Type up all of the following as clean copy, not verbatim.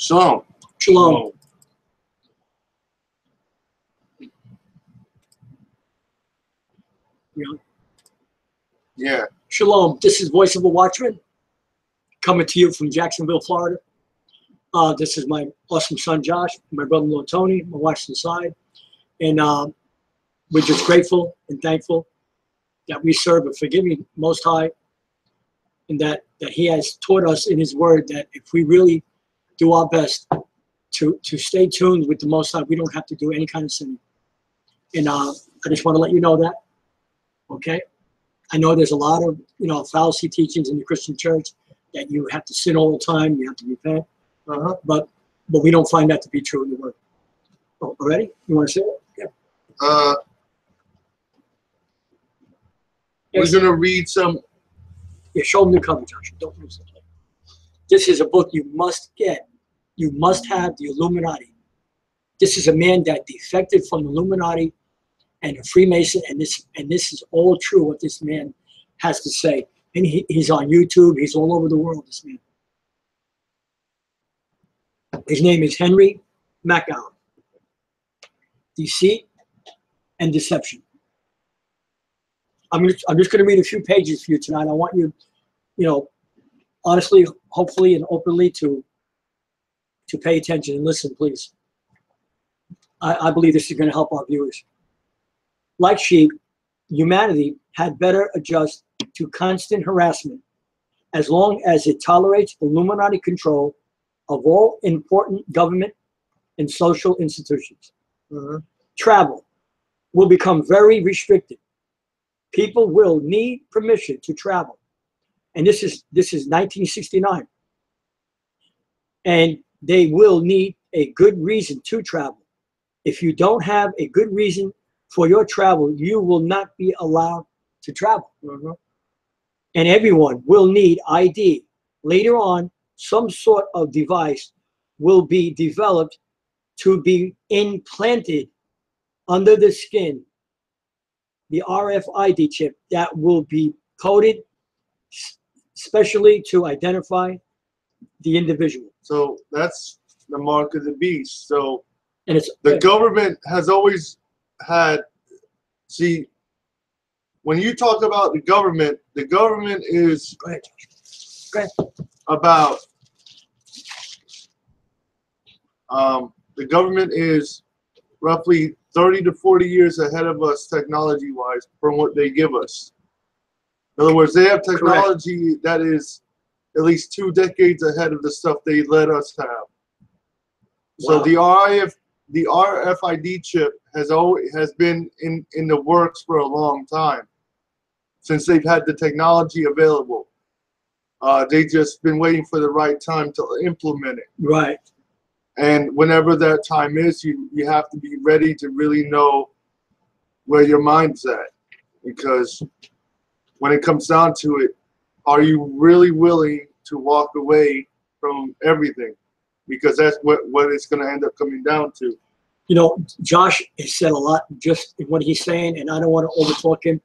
Shalom. Shalom. Yeah. Shalom. This is Voice of a Watchman coming to you from Jacksonville, Florida. This is my awesome son, Josh, my brother-in-law, Tony, my wife's inside. And we're just grateful and thankful that we serve a forgiving Most High, and that he has taught us in his word that if we really do our best to stay tuned with the Most High, we don't have to do any kind of sin. And I just want to let you know that, okay? I know there's a lot of, fallacy teachings in the Christian church that you have to sin all the time, you have to repent, but we don't find that to be true in the word. Oh, already? You want to say it? Yeah. We're going to read some. Yeah, show them the cover, Joshua. Don't lose it. This is a book you must get. You must have the Illuminati. This is a man that defected from the Illuminati and a Freemason, and this is all true what this man has to say. And he's on YouTube. He's all over the world, this man. His name is Henry McGowan. Deceit and Deception. I'm just going to read a few pages for you tonight. I want you, honestly, hopefully, and openly to pay attention and listen, please. I believe this is going to help our viewers. Like sheep, humanity had better adjust to constant harassment as long as it tolerates Illuminati control of all important government and social institutions. Travel will become very restricted. People will need permission to travel. And this is 1969. And they will need a good reason to travel. If you don't have a good reason for your travel, you will not be allowed to travel. And everyone will need ID. Later on, some sort of device will be developed to be implanted under the skin, the RFID chip that will be coded specially to identify the individual. So that's the mark of the beast. So and it's the government has always had, see, when you talk about the government is go ahead. About the government is roughly 30 to 40 years ahead of us technology-wise from what they give us. In other words, they have technology that is at least 2 decades ahead of the stuff they let us have. So the RFID chip has been in the works for a long time, since they've had the technology available. They've just been waiting for the right time to implement it. Right. And whenever that time is, you have to be ready to really know where your mind's at. Because when it comes down to it, are you really willing to walk away from everything? Because that's what it's going to end up coming down to. Josh has said a lot just in what he's saying, and I don't want to overtalk him.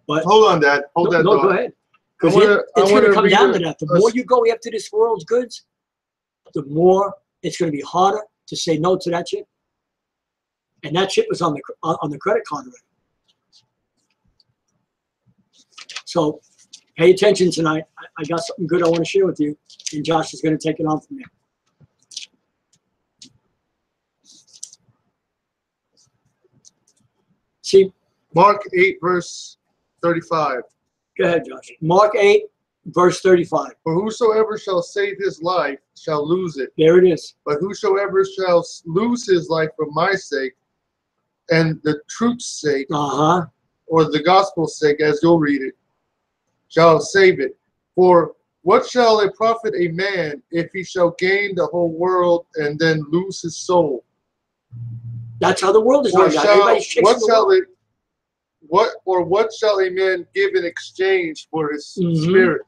But hold on, Dad. Hold that thought. Go ahead. Because it's going to come down to that. The more you go after this world's goods, the more it's going to be harder to say no to that chip. And that chip was on the credit card already. So pay attention tonight. I got something good I want to share with you, and Josh is going to take it on from there. See, Mark 8, verse 35. Go ahead, Josh. Mark 8, verse 35. For whosoever shall save his life shall lose it. There it is. But whosoever shall lose his life for my sake and the truth's sake, or the gospel's sake, as you'll read it, shall save it. For what shall it profit a man if he shall gain the whole world and then lose his soul? That's how the world is going. What shall a man give in exchange for his spirit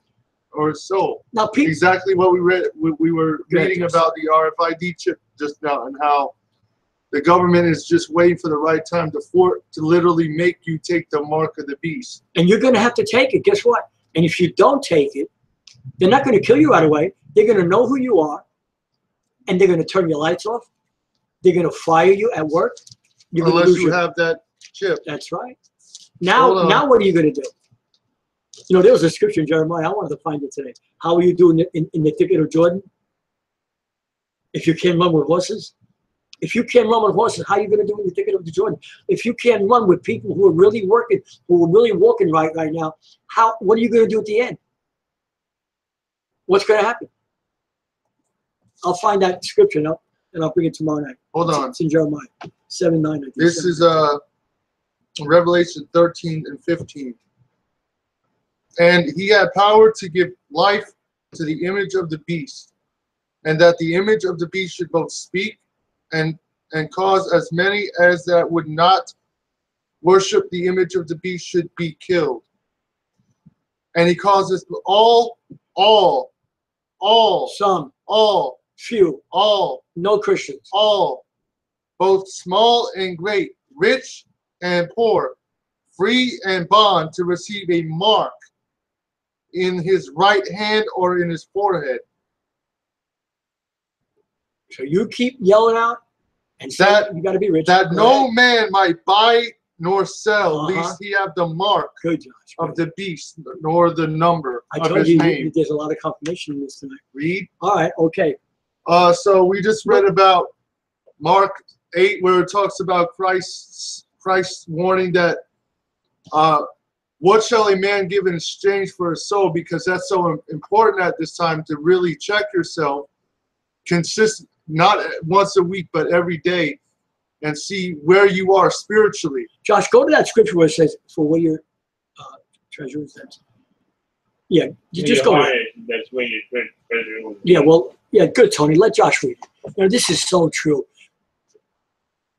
or his soul? Now, exactly what we read. We were reading about the RFID chip just now, and how the government is just waiting for the right time to literally make you take the mark of the beast. And you're going to have to take it. Guess what? And if you don't take it, they're not going to kill you right away. They're going to know who you are. and they're going to turn your lights off. They're going to fire you at work. You're Unless you have that chip. That's right. Now what are you going to do? You know, there was a scripture in Jeremiah. I wanted to find it today. How are you doing in the thicket of Jordan? If you can't run with horses? If you can't run with horses, how are you going to do in the thicket of the Jordan? If you can't run with people who are really working, who are really walking right now, what are you going to do at the end? What's going to happen? I'll find that scripture now, and I'll bring it tomorrow night. Hold on. It's in Jeremiah 7:9. This is Revelation 13 and 15. And he had power to give life to the image of the beast, and that the image of the beast should both speak and cause as many as that would not worship the image of the beast should be killed. And he causes all, some, all, few, all, no Christians, all, both small and great, rich and poor, free and bond, to receive a mark in his right hand or in his forehead. So you keep yelling out and saying you got to be rich. That no man might buy nor sell, lest he have the mark of the beast, nor the number of his name. There's a lot of confirmation in this tonight. Read. All right, okay. So we just read about Mark 8, where it talks about Christ's warning that what shall a man give in exchange for his soul? Because that's so important at this time to really check yourself, not once a week, but every day, and see where you are spiritually. Josh, go to that scripture where it says, "For where your treasure is." Yeah, you just go there. That's where your treasure is. Yeah, well, yeah, good, Tony. Let Josh read it. You know, this is so true.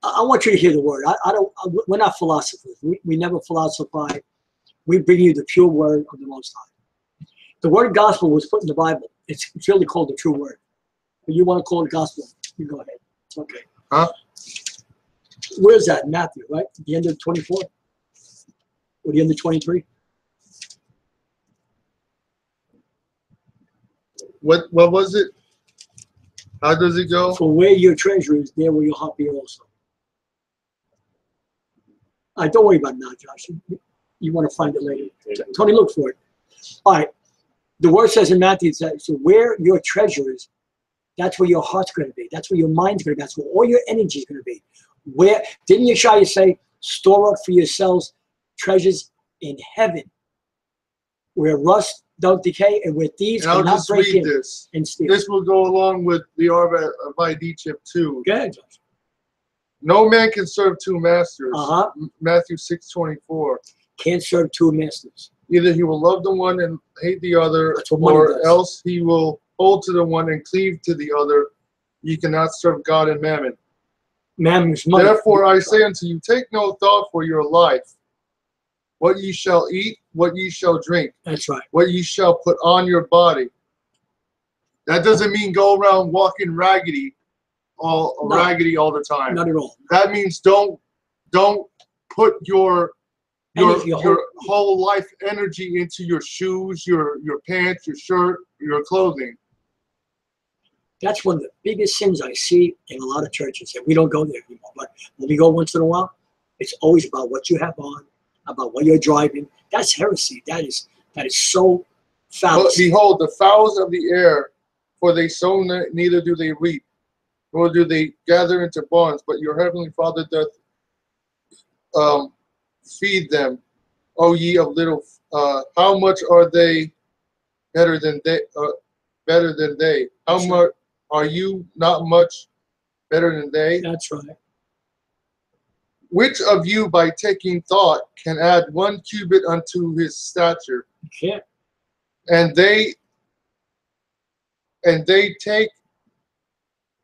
I want you to hear the word. We're not philosophers. We never philosophize. We bring you the pure word of the Most High. The word gospel was put in the Bible. It's really called the true word. But you want to call it gospel, you go ahead. It's okay. Huh? Where's that? Matthew, right? At the end of 24? Or the end of 23? What was it? How does it go? For where your treasure is, there will your heart be also. All right, don't worry about it now, Josh. You want to find it later. Tony, look for it. All right. The word says in Matthew, so where your treasure is, that's where your heart's going to be. That's where your mind's going to be. That's where all your energy is going to be. Where didn't Yashayah say, store up for yourselves treasures in heaven, where rust don't decay and where thieves cannot break in and steal. This will go along with the Ahayah chip too. Go ahead, Josh. No man can serve two masters. Matthew 6:24. Can't serve two masters. Either he will love the one and hate the other, or else he will hold to the one and cleave to the other. You cannot serve God and mammon. Mammon's money. Therefore I say unto you, take no thought for your life, what ye shall eat, what ye shall drink. That's right. What ye shall put on your body. That doesn't mean go around walking raggedy all the time. Not at all. That means don't put your whole life energy into your shoes, your pants, your shirt, your clothing. That's one of the biggest sins I see in a lot of churches, and we don't go there anymore. But when we go once in a while, it's always about what you have on, about what you're driving. That's heresy. That is so foul. But behold, the fowls of the air, for they sow neither do they reap, nor do they gather into barns, but your heavenly Father doth feed them. O ye of little, how much are they better than they? How much are you not much better than they? That's right. Which of you, by taking thought, can add 1 cubit unto his stature? You can't.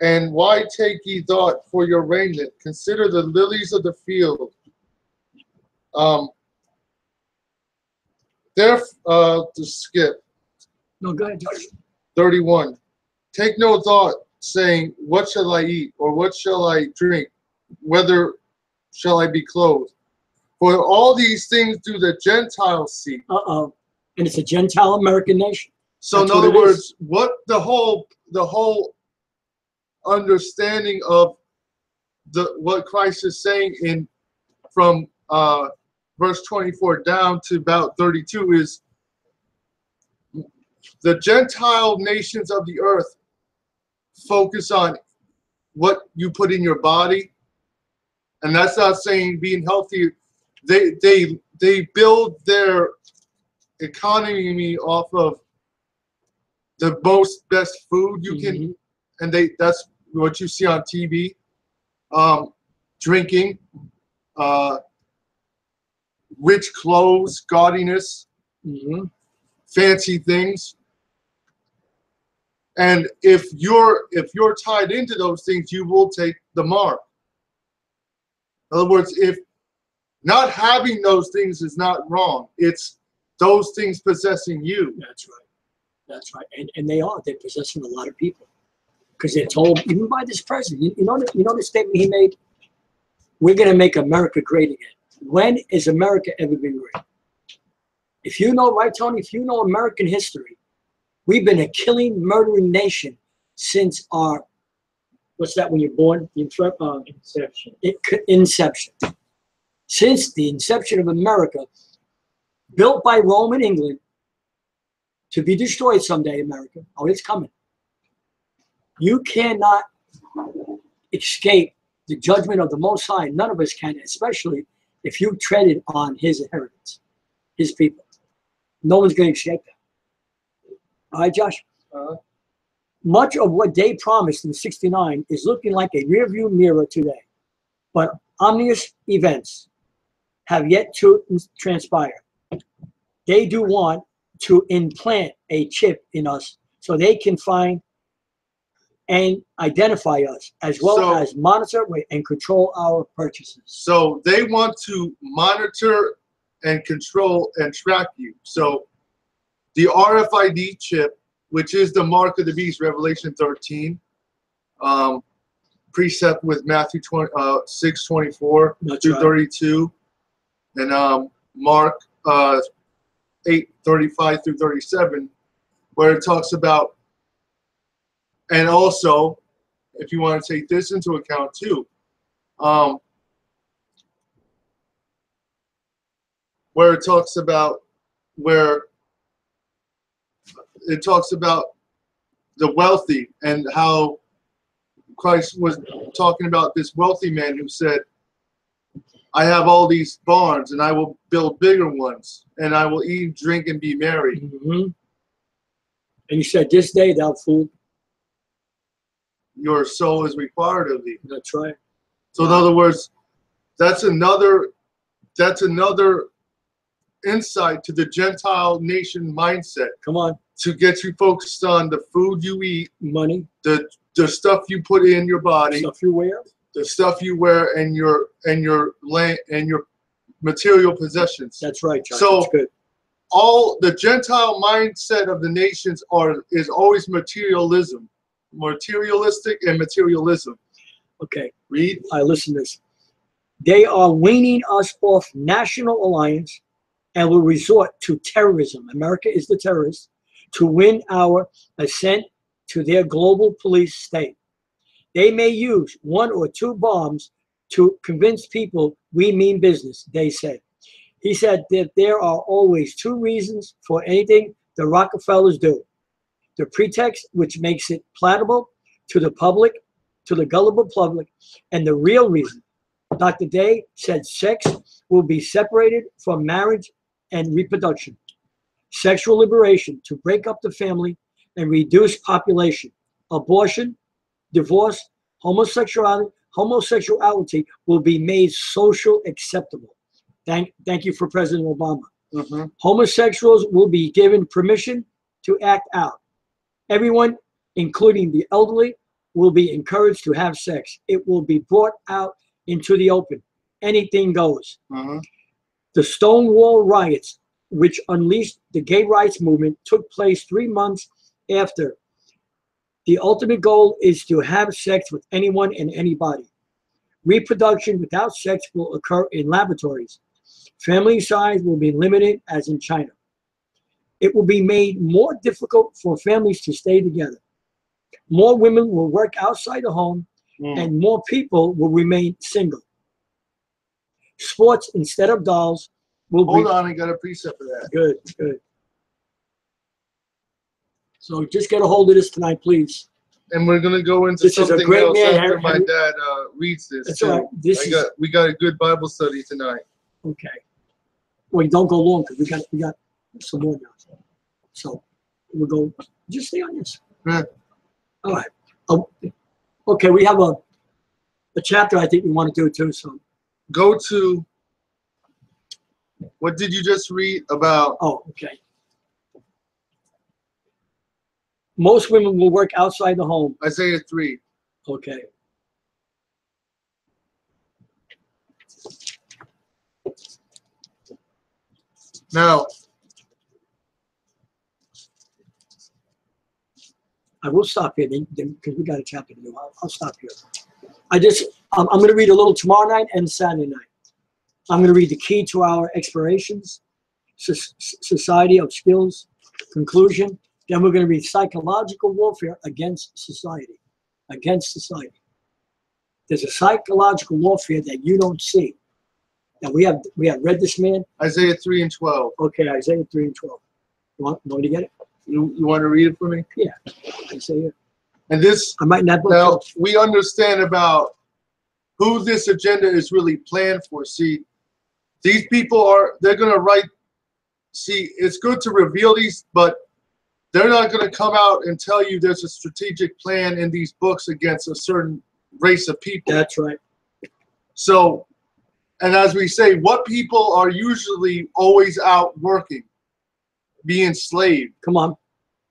And why take ye thought for your raiment? Consider the lilies of the field. To skip. No, go ahead, Josh. 31. Take no thought, saying, what shall I eat, or what shall I drink, whether shall I be clothed? For all these things do the Gentiles seek. And it's a Gentile American nation. So in other words, what the whole understanding of what Christ is saying in from verse 24 down to about 32 is the Gentile nations of the earth focus on what you put in your body, and that's not saying being healthy. They build their economy off of the best food you can, and that's what you see on TV. Drinking, rich clothes, gaudiness, fancy things. And if you're tied into those things, you will take the mark. In other words, if not having those things is not wrong, it's those things possessing you. That's right. That's right. And they're possessing a lot of people. Because they're told, even by this president, you know the statement he made? We're going to make America great again. When has America ever been great? If you know, right, Tony, if you know American history, we've been a killing, murdering nation since our, what's that when you're born? Inception. Inception. Since the inception of America, built by Rome and England, to be destroyed someday, America. Oh, it's coming. You cannot escape the judgment of the Most High. None of us can, especially if you treaded on his inheritance, his people. No one's going to escape that. All right, Josh? Much of what they promised in '69 is looking like a rearview mirror today. But ominous events have yet to transpire. They do want to implant a chip in us so they can find and identify us, as well as monitor and control our purchases. So they want to monitor and control and track you. So the RFID chip, which is the mark of the beast, Revelation 13, precept with Matthew 6:24 through 32, and Mark 8:35 through 37, where it talks about. And also, if you want to take this into account too, where it talks about the wealthy and how Christ was talking about this wealthy man who said, I have all these barns and I will build bigger ones and I will eat, drink, and be merry. And he said, this day thou fool, your soul is required of thee. That's right. So in other words, that's another insight to the Gentile nation mindset. Come on. To get you focused on the food you eat, money, the stuff you put in your body, stuff you wear, the stuff you wear, and your land and your material possessions. That's right, John. So that's good. All the Gentile mindset of the nations is always materialistic and materialism. Okay. Read. I listen to this. They are weaning us off national alliance and will resort to terrorism. America is the terrorist to win our assent to their global police state. They may use 1 or 2 bombs to convince people we mean business, they said. He said that there are always 2 reasons for anything the Rockefellers do. The pretext, which makes it palatable to the public, to the gullible public, and the real reason. Dr. Day said sex will be separated from marriage and reproduction. Sexual liberation to break up the family and reduce population. Abortion, divorce, homosexuality will be made social acceptable. Thank you for President Obama. Homosexuals will be given permission to act out. Everyone, including the elderly, will be encouraged to have sex. It will be brought out into the open. Anything goes. The Stonewall riots, which unleashed the gay rights movement, took place 3 months after. The ultimate goal is to have sex with anyone and anybody. Reproduction without sex will occur in laboratories. Family size will be limited, as in China. It will be made more difficult for families to stay together. More women will work outside the home, and more people will remain single. Sports instead of dolls will Hold on, I got a precept for that. Good, good. So just get a hold of this tonight, please. And we're gonna go into This is a something great else man, after my Harry. dad reads this. That's too. all right. We got a good Bible study tonight. Okay. Well, don't go long because we got some more now. So we'll go. Just stay on this. Yeah. All right. Okay, we have a chapter I think we want to do too. So Go to, what did you just read about? oh, okay. Most women will work outside the home. Isaiah 3. Okay. Now, I will stop here because we got a chapter to do. I'll stop here. I'm going to read a little tomorrow night and Saturday night. I'm going to read the key to our explorations, society of skills, conclusion. Then we're going to read psychological warfare against society. Against society. There's a psychological warfare that you don't see. And we have read this man. Isaiah 3 and 12. Okay, Isaiah 3 and 12. You want me to get it? You want to read it for me? Yeah. Isaiah. And this, I'm writing that book. now, we understand about who this agenda is really planned for. See, these people they're going to write, see, it's good to reveal these, but they're not going to come out and tell you there's a strategic plan in these books against a certain race of people. That's right. So, and as we say, what people are usually always out working, being enslaved, Come on.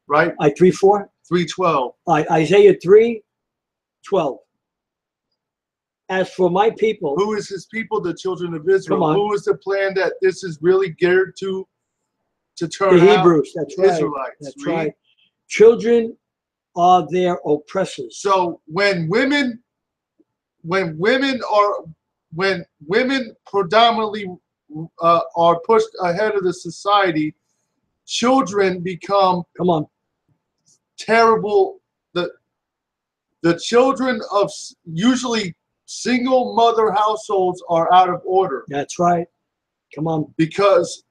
right? 3:4. 3:12. Isaiah 3:12. As for my people, Who is his people? The children of Israel. Come on. Who is the plan that this is really geared to turn the out? Hebrews, that's right. Israelites. That's Read. right. Children are their oppressors. So when women predominantly are pushed ahead of the society, children become Come on. terrible. The children of usually single mother households are out of order, That's right. Come on. because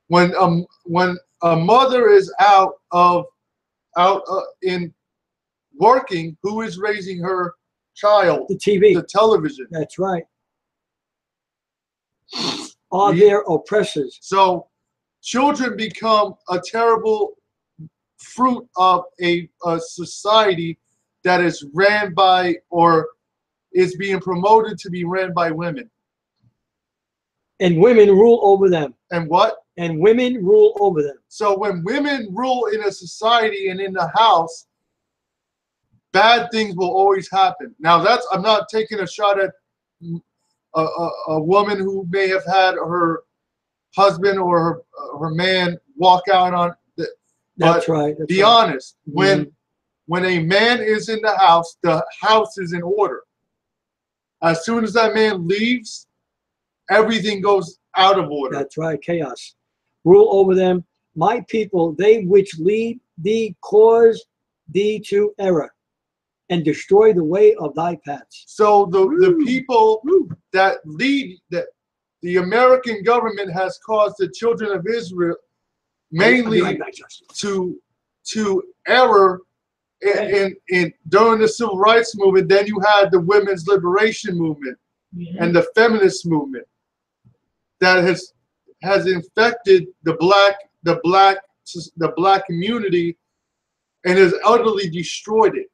when a mother is out in working, who is raising her child? The TV. The television. That's right. Are Read. their oppressors. So children become a terrible fruit of a society that is ran by, or is being promoted to be ran by, women. And women rule over them. And what? And women rule over them. So when women rule in a society and in the house, bad things will always happen. Now I'm not taking a shot at a woman who may have had her husband or her man walk out on. That's right. That's Be right. honest. When a man is in the house is in order. As soon as that man leaves, everything goes out of order. That's right. Chaos. Rule over them. My people, they which lead thee, cause thee to error, and destroy the way of thy paths. So the people that lead, that the American government has caused the children of Israel mainly I'll be right back, Justin. to error in during the civil rights movement. Then you had the women's liberation movement and the feminist movement that has infected the black community and has utterly destroyed it.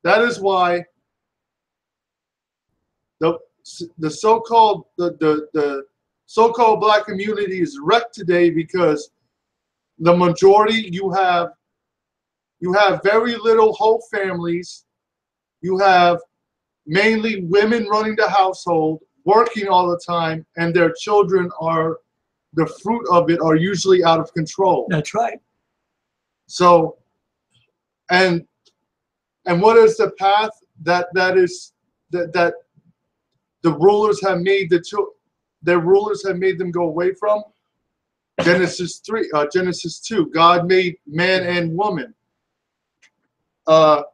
That is why the so-called black community is wrecked today, because the majority, you have very little whole families. You have mainly women running the household, working all the time, and their children are, the fruit of it, are usually out of control. That's right. So, and what is the path that the rulers have made their rulers have made them go away from? Genesis 2. God made man and woman. God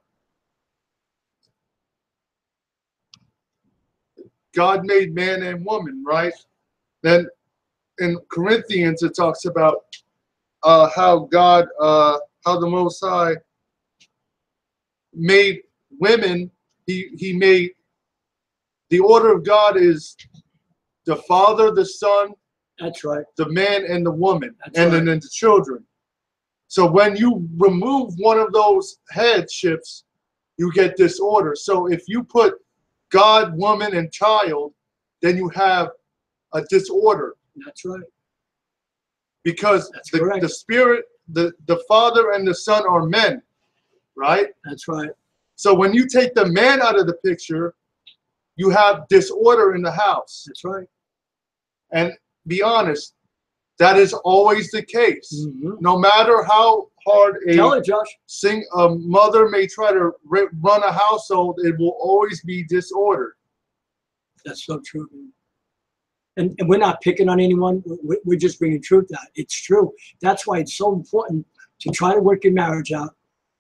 made man and woman, right? Then in Corinthians it talks about how God, how the Most High made women. He made, the order of God is the Father, the Son, That's right. the man, and the woman, That's and right. then the children. So when you remove one of those headships, you get disorder. So if you put God, woman, and child, then you have a disorder. That's right. Because That's the correct. Spirit, the Father and the Son are men, right? That's right. So when you take the man out of the picture, you have disorder in the house. That's right. And be honest, that is always the case. Mm-hmm. No matter how hard Tell it, Josh. a mother may try to run a household, it will always be disordered. That's so true. And we're not picking on anyone. We're just bringing truth out. It's true. That's why it's so important to try to work your marriage out.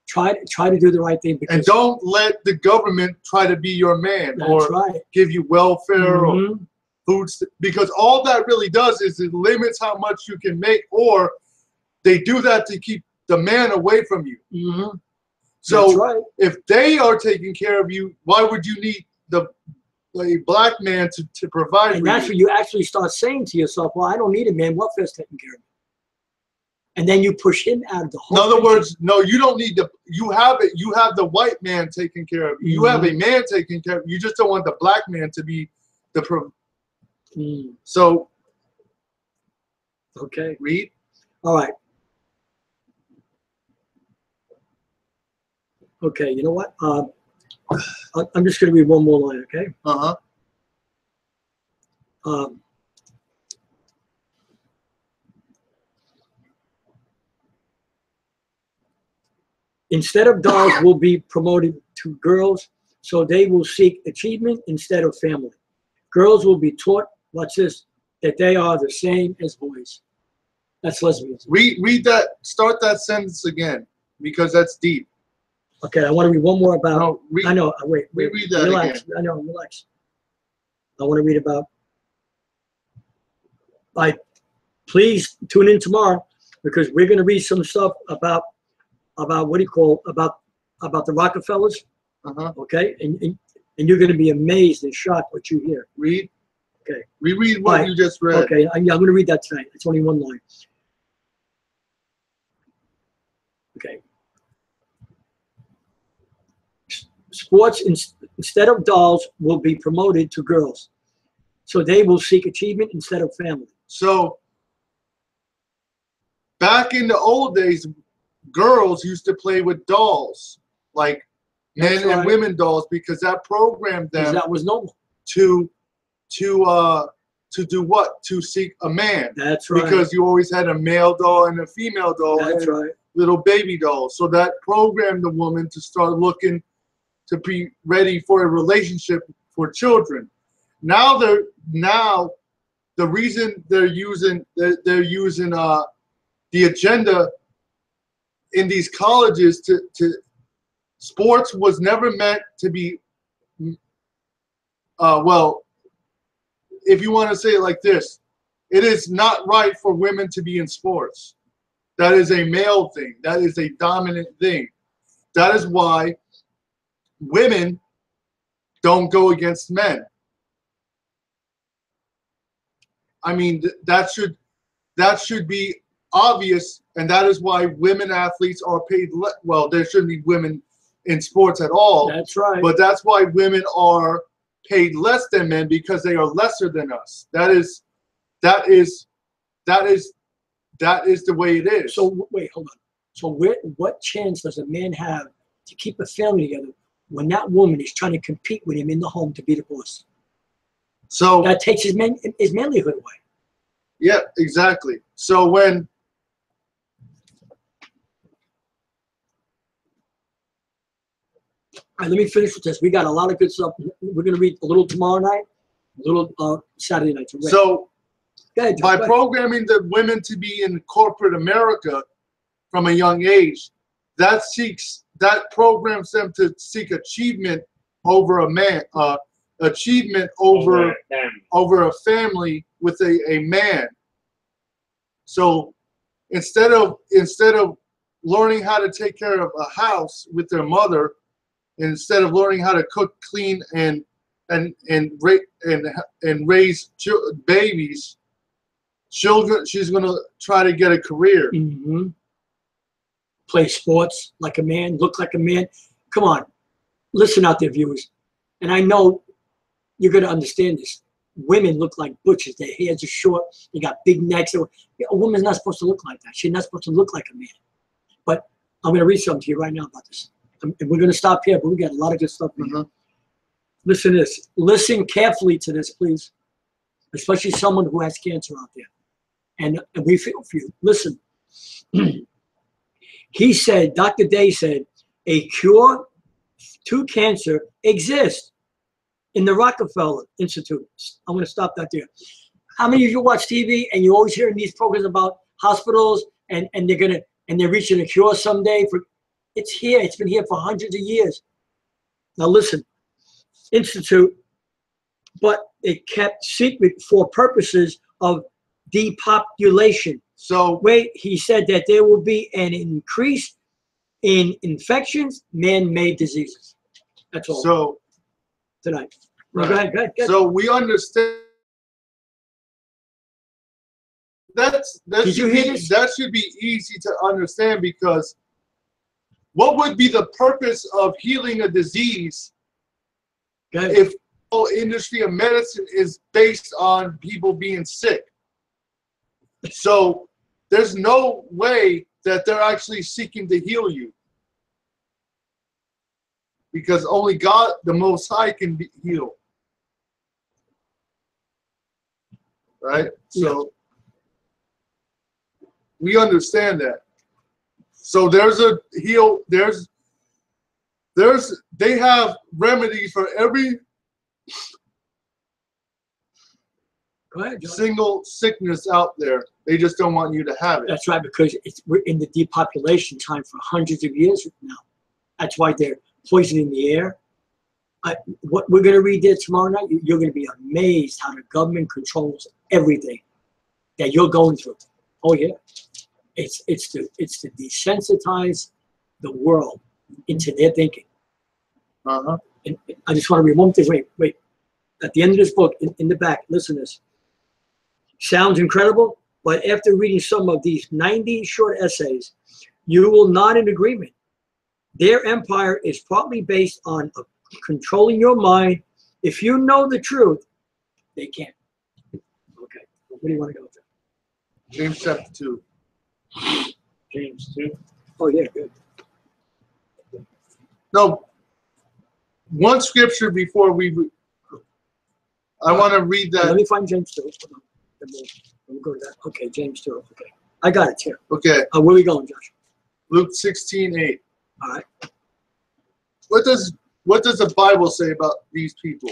Try to do the right thing. Because and don't let the government try to be your man or give you welfare or food, because all that really does is it limits how much you can make, or they do that to keep the man away from you. So if they are taking care of you, why would you need a black man to provide for you? And that's when you actually start saying to yourself, well, I don't need a man. Welfare's taking care of me. And then you push him out of the whole In other picture. words, no, you don't need you have it. You have the white man taking care of you. You have a man taking care of you. You just don't want the black man to be the So, okay. Read. All right. Okay, you know what? I'm just going to read one more line, okay? Instead of dolls will be promoted to girls, so they will seek achievement instead of family. Girls will be taught, watch this, that they are the same as boys. That's lesbianism. Read that, start that sentence again, because that's deep. Okay, I want to read one more about, no, I know, wait, read that relax, again. I know, relax. I want to read about, please tune in tomorrow, because we're going to read some stuff about what do you call, about the Rockefellers, okay? And you're going to be amazed and shocked what you hear. Read. Okay. Reread what you just read. Okay, I'm going to read that tonight. It's only one line. Okay. Sports, instead of dolls, will be promoted to girls. So they will seek achievement instead of family. So, back in the old days, girls used to play with dolls, like men and women dolls, because that programmed them. That was normal. To do what? To seek a man. That's right. Because you always had a male doll and a female doll. That's right. Little baby dolls. So that programmed the woman to start looking to be ready for a relationship for children. Now the reason they're using the agenda in these colleges to sports was never meant to be well, if you want to say it like this, it is not right for women to be in sports. That is a male thing. That is a dominant thing. That is why women don't go against men. I mean, that should be obvious, and that is why women athletes are paid well. There shouldn't be women in sports at all. That's right. But that's why women are paid less than men, because they are lesser than us. That is the way it is. So wait, hold on. So what chance does a man have to keep a family together when that woman is trying to compete with him in the home to be the boss? So that takes his manlyhood away. Yeah, exactly. So when all right, let me finish with this. We got a lot of good stuff. We're going to read a little tomorrow night, a little Saturday night. So ahead, by programming the women to be in corporate America from a young age, that seeks that programs them to seek achievement over a man, achievement over a family with a man. So instead of learning how to take care of a house with their mother, instead of learning how to cook, clean, and raise babies, children, she's gonna try to get a career. Mm-hmm. Play sports like a man, look like a man. Come on, listen out there, viewers. And I know you're gonna understand this. Women look like butchers. Their hairs are short. They got big necks. A woman's not supposed to look like that. She's not supposed to look like a man. But I'm gonna read something to you right now about this. And we're gonna stop here, but we got a lot of good stuff. Mm-hmm. Listen to this. Listen carefully to this, please. Especially someone who has cancer out there. And we feel for you. Listen. He said, Dr. Day said, a cure to cancer exists in the Rockefeller Institute. I'm going to stop that there. How many of you watch TV and you always hear in these programs about hospitals and they're reaching a cure someday? It's here. It's been here for hundreds of years. Now listen, Institute, but it kept secret for purposes of depopulation. So wait, he said that there will be an increase in infections, man-made diseases. That's all. So tonight. Right. Go ahead. So we understand that should be easy to understand, because what would be the purpose of healing a disease if the whole industry of medicine is based on people being sick? So there's no way that they're actually seeking to heal you, because only God, the Most High, can heal. Right? So we understand that. So there's a heal. They have remedies for every single sickness out there. They just don't want you to have it. That's right, because we're in the depopulation time for hundreds of years now. That's why they're poisoning the air. What we're going to read there tomorrow night, you're going to be amazed how the government controls everything that you're going through. Oh yeah, it's to desensitize the world into their thinking. And I just want to read one thing. Wait. At the end of this book, in the back, listen to this. Sounds incredible, but after reading some of these 90 short essays, you will nod in agreement. Their empire is partly based on controlling your mind. If you know the truth, they can't. Okay, what do you want to go with? James chapter 2. James 2. Oh yeah, good. No, one scripture before I want to read that. Let me find James 2. Let me go to that. Okay, James 2. Okay, I got it here. Okay. Where are we going, Josh? Luke 16:8. All right. What does the Bible say about these people?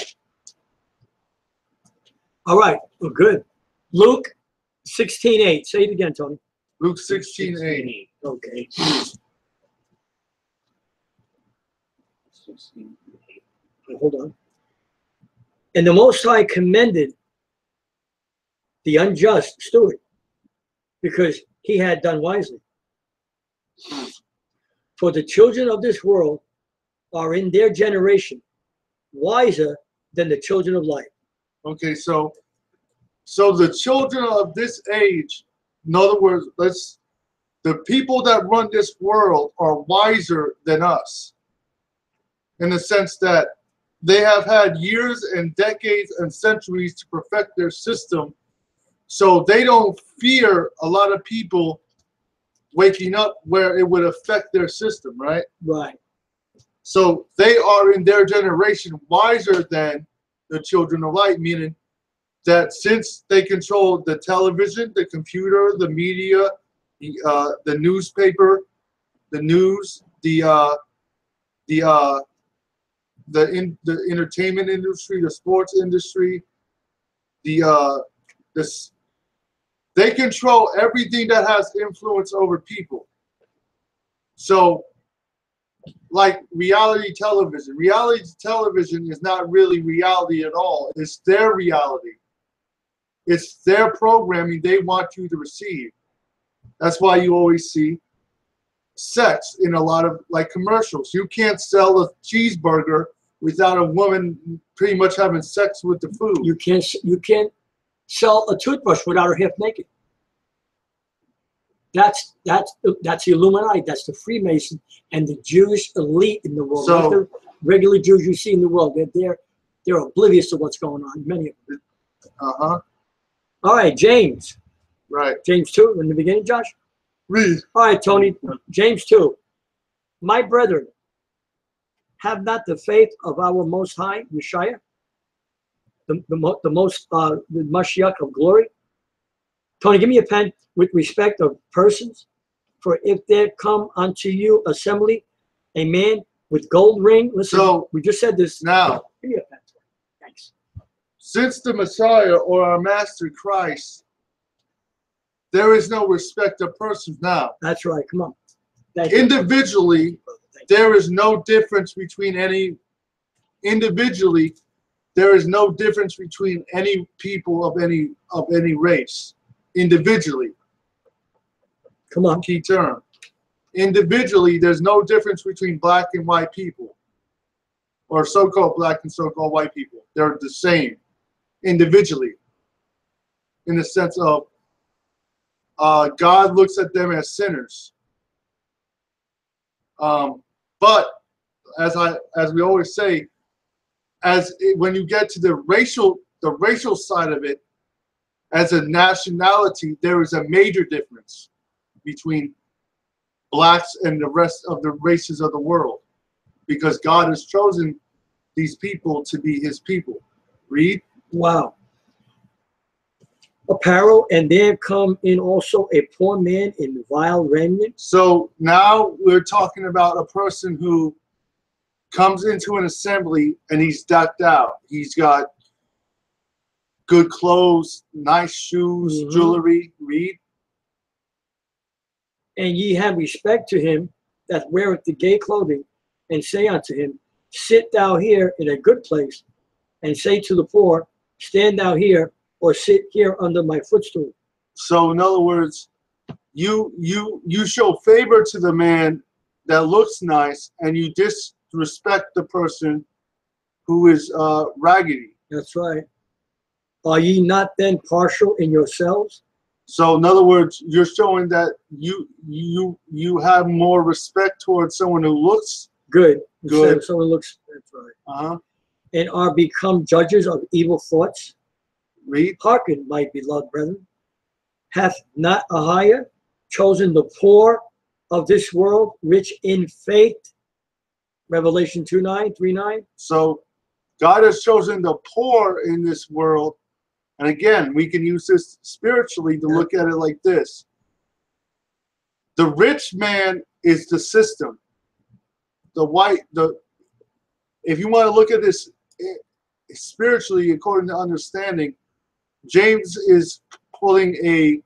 All right. Well, good. Luke 16:8. Say it again, Tony. Luke 16:8. Okay. 16:8. Hold on. And the Most High commended the unjust steward, because he had done wisely. For the children of this world are in their generation wiser than the children of light. Okay, so the children of this age, in other words, the people that run this world are wiser than us, in the sense that they have had years and decades and centuries to perfect their system, so they don't fear a lot of people waking up where it would affect their system, right? Right. So they are in their generation wiser than the children of light, meaning that since they control the television, the computer, the media, the newspaper, the news, the entertainment industry, the sports industry, they control everything that has influence over people. So like reality television. Reality television is not really reality at all. It's their reality. It's their programming they want you to receive. That's why you always see sex in a lot of like commercials. You can't sell a cheeseburger without a woman pretty much having sex with the food. You can't sell a toothbrush without her half naked. That's the Illuminati. That's the Freemason and the Jewish elite in the world. So, not the regular Jews you see in the world. They're oblivious to what's going on. Many of them. uh-huh. All right, James. Right. James 2 in the beginning, Josh. Read. All right, Tony. James 2. My brethren, have not the faith of our Most High, Yashayah, the Mashiach of glory. Tony, give me a pen with respect of persons. For if there come unto you assembly a man with gold ring. Listen, So, we just said this. now, Give me a pen. Thanks. since the Messiah or our Master Christ, there is no respect of persons now. That's right. Come on. Thank you. Individually, Thank you. there is no difference between any people of any race. Individually. Come on. Key term. Individually, there's no difference between black and white people, or so-called black and so-called white people. They're the same individually, in the sense of God looks at them as sinners. But as we always say, when you get to the racial side of it, as a nationality, there is a major difference between blacks and the rest of the races of the world, because God has chosen these people to be his people. Read. Wow. Apparel, and there come in also a poor man in vile raiment. So now we're talking about a person who comes into an assembly and he's decked out. He's got good clothes, nice shoes, jewelry. Read. And ye have respect to him that weareth the gay clothing, and say unto him, sit thou here in a good place, and say to the poor, stand thou here, or sit here under my footstool. So in other words, you show favor to the man that looks nice, and you disrespect the person who is raggedy. That's right. Are ye not then partial in yourselves? So in other words, you're showing that you have more respect towards someone who looks good. Good. Instead of someone looks. That's right. And are become judges of evil thoughts. Read. Hearken, my beloved brethren. Hath not Ahayah chosen the poor of this world, rich in faith? Revelation 2:9, 3:9. So God has chosen the poor in this world. And again, we can use this spiritually to look at it like this. The rich man is the system. If you want to look at this spiritually, according to understanding, James is pulling a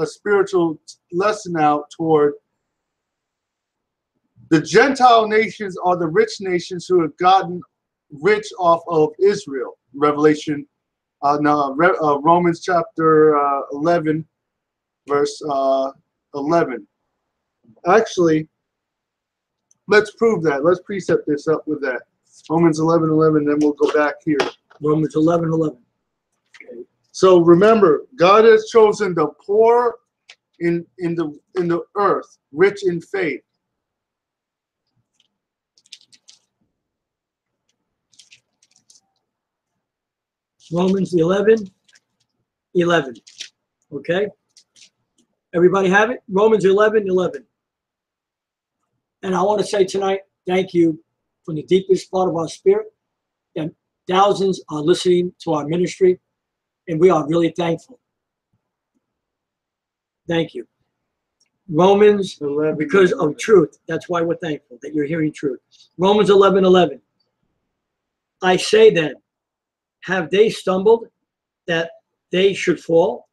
spiritual lesson out toward the Gentile nations are the rich nations who have gotten rich off of Israel. Romans chapter 11, verse 11. Actually, let's prove that. Let's precept this up with that. Romans 11:11. Then we'll go back here. Romans 11:11. Okay. So remember, God has chosen the poor in the earth, rich in faith. Romans 11:11. Okay? Everybody have it? Romans 11:11. And I want to say tonight, thank you from the deepest part of our spirit. And thousands are listening to our ministry, and we are really thankful. Thank you. Romans 11, because of truth. That's why we're thankful that you're hearing truth. Romans 11:11. I say then, have they stumbled that they should fall?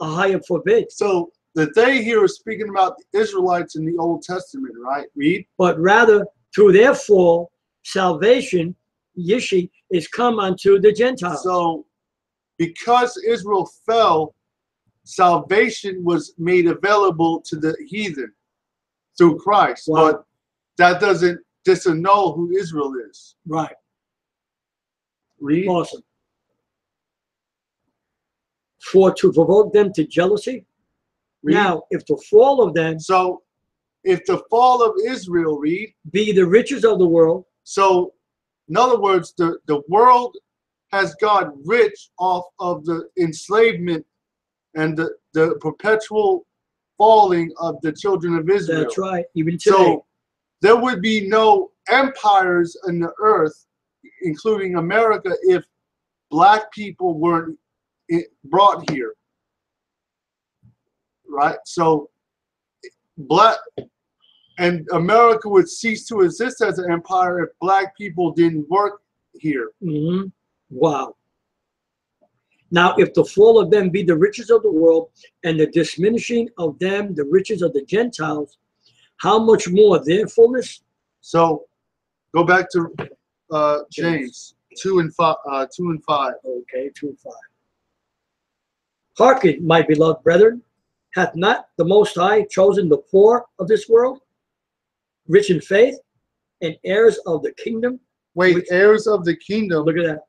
Ahayah forbid. So the they here is speaking about the Israelites in the Old Testament, right? Read. But rather, through their fall, salvation, Yashayah, is come unto the Gentiles. So, because Israel fell, salvation was made available to the heathen through Christ. Wow. But that doesn't disannul who Israel is. Right. Read. Awesome. For to provoke them to jealousy. Read. Now, if the fall of them So, if the fall of Israel, read. be the riches of the world, So, in other words, the world has got rich off of the enslavement and the perpetual falling of the children of Israel. that's right, even today. So, there would be no empires in the earth, including America, if black people weren't brought here. Right? So, black and America would cease to exist as an empire if black people didn't work here. Mhm. Wow. Now, if the fall of them be the riches of the world, and the diminishing of them the riches of the Gentiles, how much more their fullness? So, go back to James 2 and 5. 2 and 5. Okay, 2 and 5. Hearken, my beloved brethren, hath not the Most High chosen the poor of this world, rich in faith, and heirs of the kingdom? Wait, heirs of the kingdom. Look at that.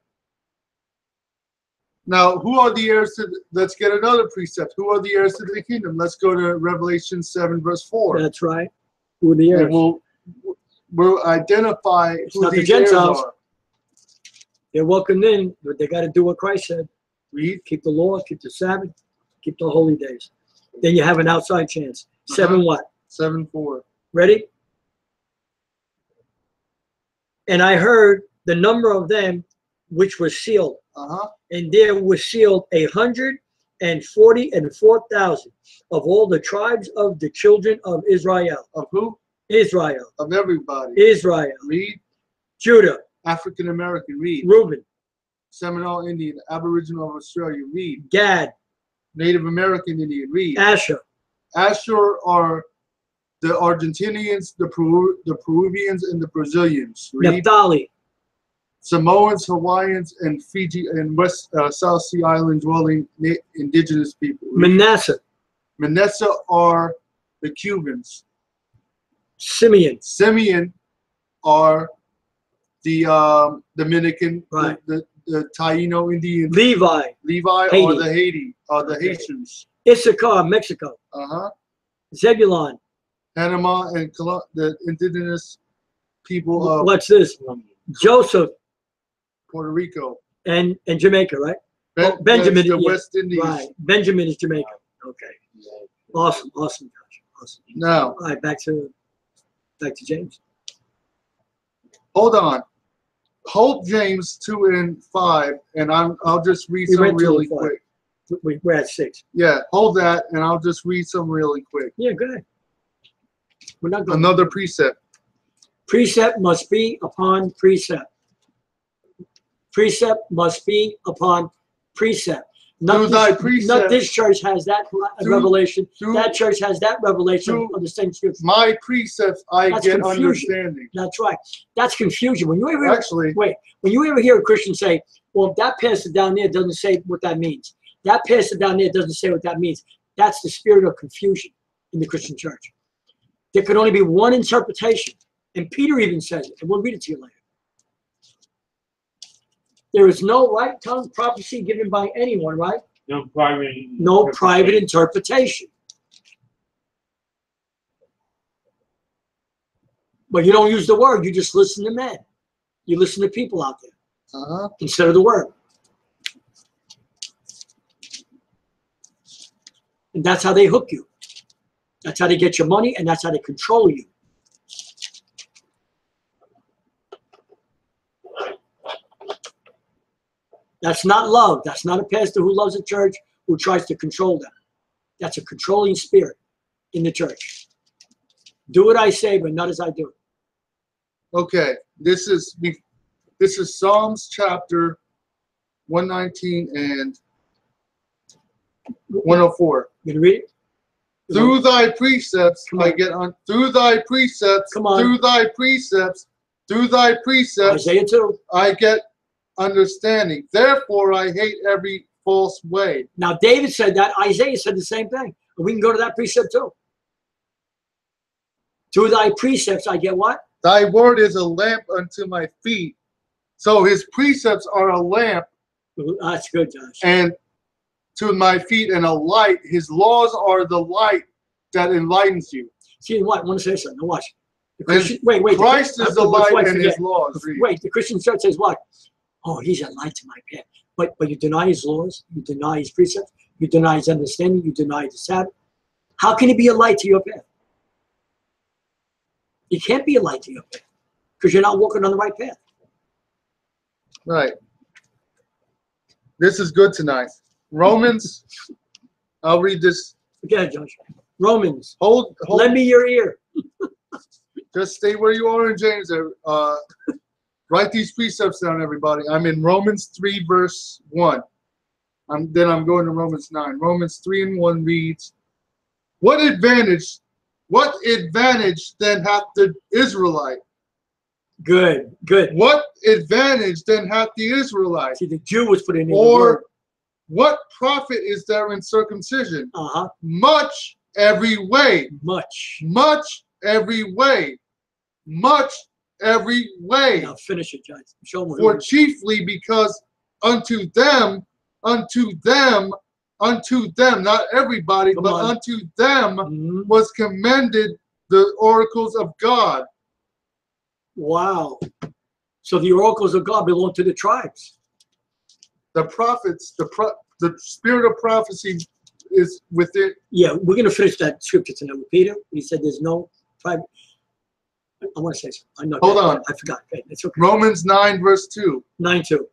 Now, who are the heirs to? Let's get another precept. Who are the heirs to the kingdom? Let's go to Revelation 7, verse 4. That's right. Who are the heirs? And we'll identify who not the these heirs Gentiles. are. They're welcomed in, but they got to do what Christ said. Read. Keep the law, keep the Sabbath, keep the holy days. Then you have an outside chance. 7 what? 7:4. Ready? And I heard the number of them which were sealed, and there was sealed 144,000 of all the tribes of the children of Israel. Of who? Israel. Of everybody. Israel. Read. Judah. African American. Read. Reuben. Seminole Indian. Aboriginal of Australia. Read. Gad. Native American Indian. Read. Asher. Asher are the Argentinians, the Peruvians, and the Brazilians. Read. Naphtali. Samoans, Hawaiians, and Fiji and South Sea Island dwelling indigenous people. Read. Manasseh. Manasseh are the Cubans. Simeon. Simeon are the Dominican, Right. the Taino Indians. Levi. Levi Haiti. are the Haitians. Issachar, Mexico. Zebulon. Panama and the indigenous people of What's this? Joseph Puerto Rico. and Jamaica, right? Benjamin. The Yeah. West Indies. Right. Benjamin is Jamaica. Okay. Awesome. Awesome, Josh. Awesome. Now, All right, back to James. hold on. Hold James 2 and 5, and I'll just read We some went 2 and really 5. quick. We're at 6. Yeah, hold that, and I'll just read some really quick. Yeah, go ahead. We're not going. Another precept. Precept must be upon precept. Precept must be upon precept. Through thy precept. Not this church has that revelation. That church has that revelation through of the same scripture. My precepts, I That's get confusion. understanding. That's right. That's confusion. When you ever Actually, when you ever hear a Christian say, "Well, that pastor down there doesn't say what that means. That pastor down there doesn't say what that means," that's the spirit of confusion in the Christian church. There could only be one interpretation, and Peter even says it, and we'll read it to you later. There is no right tongue prophecy given by anyone, right? No private. No private interpretation. But you don't use the word, you just listen to men. You listen to people out there instead of the word. And that's how they hook you. That's how they get your money, and that's how they control you. That's not love. That's not a pastor who loves a church who tries to control them. That's a controlling spirit in the church. Do what I say, but not as I do. okay. This is Psalms chapter 119 and 104. You gonna read it? Through thy precepts, Come on. I get on. Through thy precepts, Come on. through thy precepts, through thy precepts, Isaiah 2. I get understanding. Therefore, I hate every false way. Now, David said that. Isaiah said the same thing. And we can go to that precept too. Through thy precepts, I get what? Thy word is a lamp unto my feet. So his precepts are a lamp That's good, Josh. and to my feet and a light. His laws are the light that enlightens you. See what? I want to say something. Now watch. The And Christian, wait. Christ is the before I light and his forget. laws. Read. Wait, the Christian church says what? Oh, he's a light to my path. But you deny his laws, you deny his precepts, you deny his understanding, you deny the Sabbath. How can he be a light to your path? He can't be a light to your path because you're not walking on the right path. Right. This is good tonight. Romans. I'll read this. Go ahead, Josh. Romans. Hold. Lend me your ear. Just stay where you are in James. Write these precepts down, everybody. I'm in Romans 3, verse 1. Then I'm going to Romans 9. Romans 3 and 1 reads, What advantage then hath the Israelite? Good. What advantage then hath the Israelite? See, the Jew was put in the Or word. what profit is there in circumcision? Uh-huh. Much every way. Much. Much every way. Much every way. Now finish it, Josh. Show me. For chiefly because unto them, not everybody, Come but on. unto them Mhm. was commended the oracles of God. Wow. So the oracles of God belong to the tribes. The prophets, the spirit of prophecy is within. Yeah, we're going to finish that scripture tonight with Peter. He said there's no private. I want to say something. I know. Hold on. I forgot. Okay, it's okay. Romans 9, verse 2. 9:2.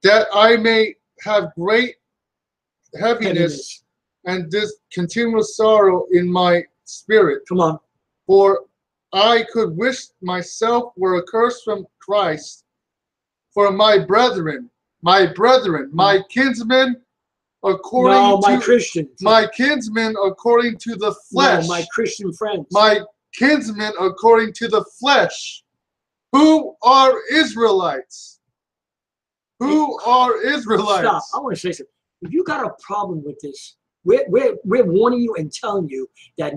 That I may have great heaviness and this continual sorrow in my spirit. Come on. For I could wish myself were accursed from Christ for my brethren, my kinsmen, according No, my to Christians. my kinsmen according to the flesh, No, my Christian friends. my kinsmen according to the flesh, who are Israelites. Who are Israelites? Stop. I want to say something. If you got a problem with this, we're warning you and telling you that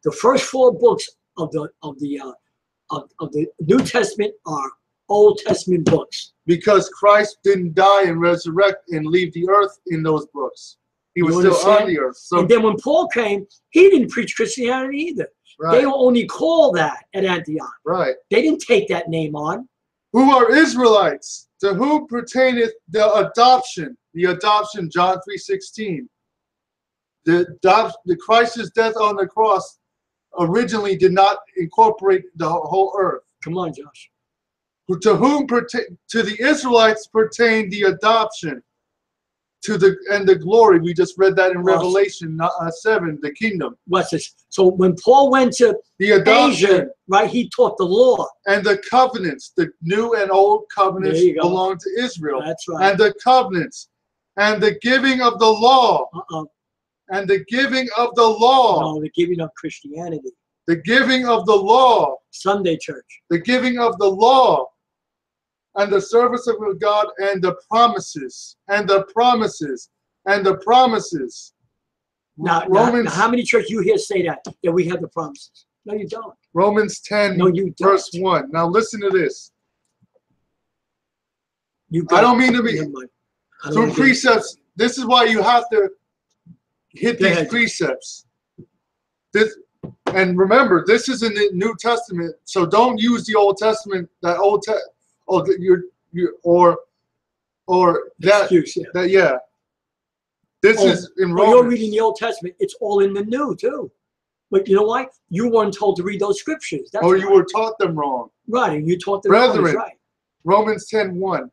the first 4 books of the New Testament are Old Testament books. Because Christ didn't die and resurrect and leave the earth in those books. He was You still on understand? the earth. So, And then when Paul came, he didn't preach Christianity either. They right, only call that at Antioch. right. They didn't take that name on. Who are Israelites? To whom pertaineth the adoption? The adoption, John 3:16. The Christ's death on the cross originally did not incorporate the whole earth. Come on, Josh. To whom to the Israelites pertain the adoption, and the glory. We just read that in Revelation 7, the kingdom. What's this? So when Paul went to The adoption Asia, right, he taught the law. and the covenants, the new and old covenants There you go. belong to Israel. That's right. And the covenants and the giving of the law. Uh-oh. And the giving of the law. No, the giving of Christianity. The giving of the law. Sunday church. The giving of the law. And the service of God and the promises. And the promises. And the promises. Now, how many churches you hear say that we have the promises? No, you don't. Romans 10, No, you don't. verse 1. Now listen to this. You I don't mean to be Never mind. I don't through wanna get- precepts. This is why you have to hit Go these ahead. precepts. And remember, this is in the New Testament, so don't use the Old Testament. Or that. Excuse, yeah. That yeah. This Oh, is in When you're Romans. reading the Old Testament, it's all in the New too. But you know why? You weren't told to read those scriptures. That's Or why. you were taught them wrong. Right, and you taught them Brethren. right. Romans 10:1.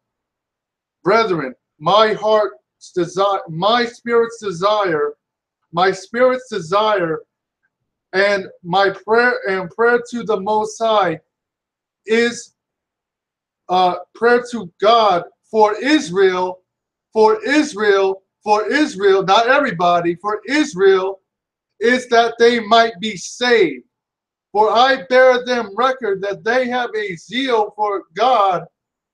Brethren, my heart's desire, my spirit's desire, and my prayer to the Most High is prayer to God for Israel, not everybody, for Israel, is that they might be saved. For I bear them record that they have a zeal for God,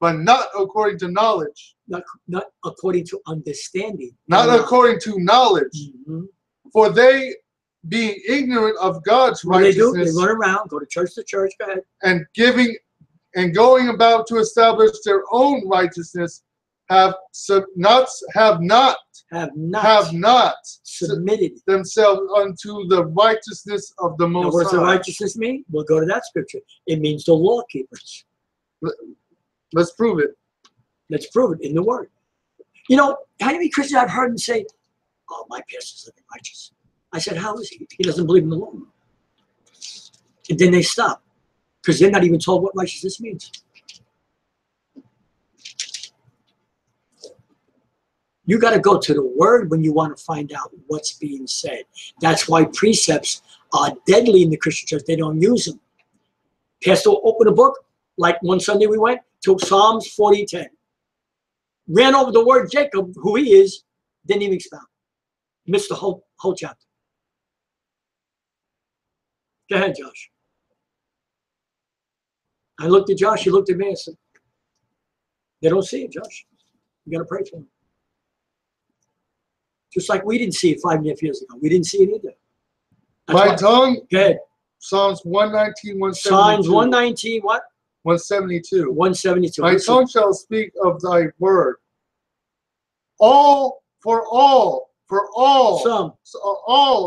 but not according to knowledge. Not according to understanding. Not according to knowledge. Mm-hmm. For they, being ignorant of God's What they do? righteousness, They run around, go to church, go ahead. and going about to establish their own righteousness, have not submitted themselves unto the righteousness of the Most High. What does the High. righteousness mean? We'll go to that scripture. It means the law keepers. Let's prove it. Let's prove it in the Word. You know, how many Christians I've heard them say, "Oh, my pastor's living righteous." I said, "How is he? He doesn't believe in the law." And then they stop because they're not even told what righteousness means. You got to go to the Word when you want to find out what's being said. That's why precepts are deadly in the Christian church. They don't use them. Pastor will open a book, like one Sunday we went, took Psalms 40:10. Ran over the word Jacob, who he is, didn't even expound. Missed the whole chapter. Go ahead, Josh. I looked at Josh, he looked at me and said, they don't see it, Josh. You got to pray for them. Just like we didn't see it 5.5 years ago. We didn't see it either. My tongue, go ahead. Psalms 119, 172. Psalms 119, what? 172. 172. My tongue shall speak of thy word. All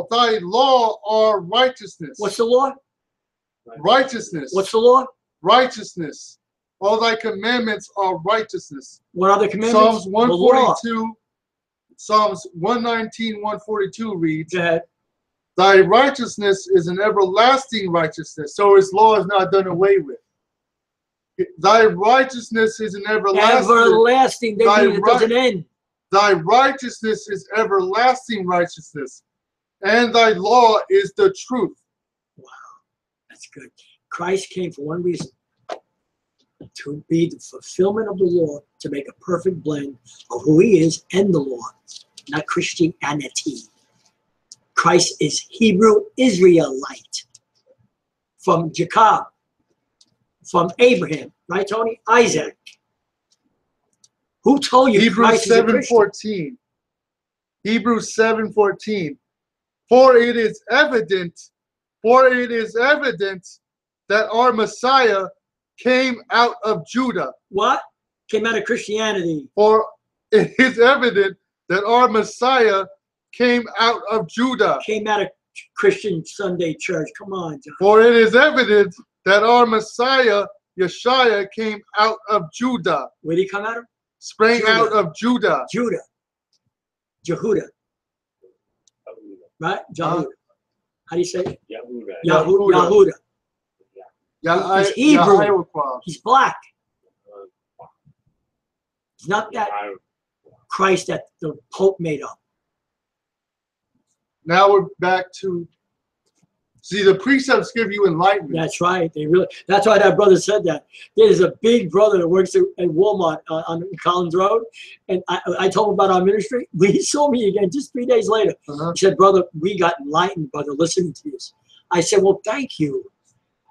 thy law are righteousness. What's the law? Righteousness. What's the law? Righteousness. All thy commandments are righteousness. What are the commandments? Psalms 142, Psalms 119, 142 reads, thy righteousness is an everlasting righteousness. So his law is not done away with. Thy righteousness is an everlasting. Everlasting. That means it doesn't end. Thy righteousness is everlasting righteousness, and thy law is the truth. Wow, that's good. Christ came for one reason, to be the fulfillment of the law, to make a perfect blend of who he is and the law, not Christianity. Christ is Hebrew Israelite, from Jacob, from Abraham, right, Tony? Isaac. Who told you Hebrews 7:14. Hebrews 7:14. For it is evident that our Messiah came out of Judah. What? Came out of Christianity. For it is evident that our Messiah came out of Judah. Came out of Christian Sunday church. Come on, John. For it is evident that our Messiah, Yashayah, came out of Judah. Where did he come out of? Sprang out of Judah. Judah. Jehudah. Right? Jehudah. How do you say it? Yahudah. He's Hebrew. He's black. He's not that Christ that the Pope made up. Now we're back to, see, the precepts give you enlightenment. That's right. They really. That's why that brother said that. There's a big brother that works at Walmart on Collins Road, and I told him about our ministry. He saw me again just 3 days later. He said, "Brother, we got enlightened, brother, listening to this." I said, "Well, thank you.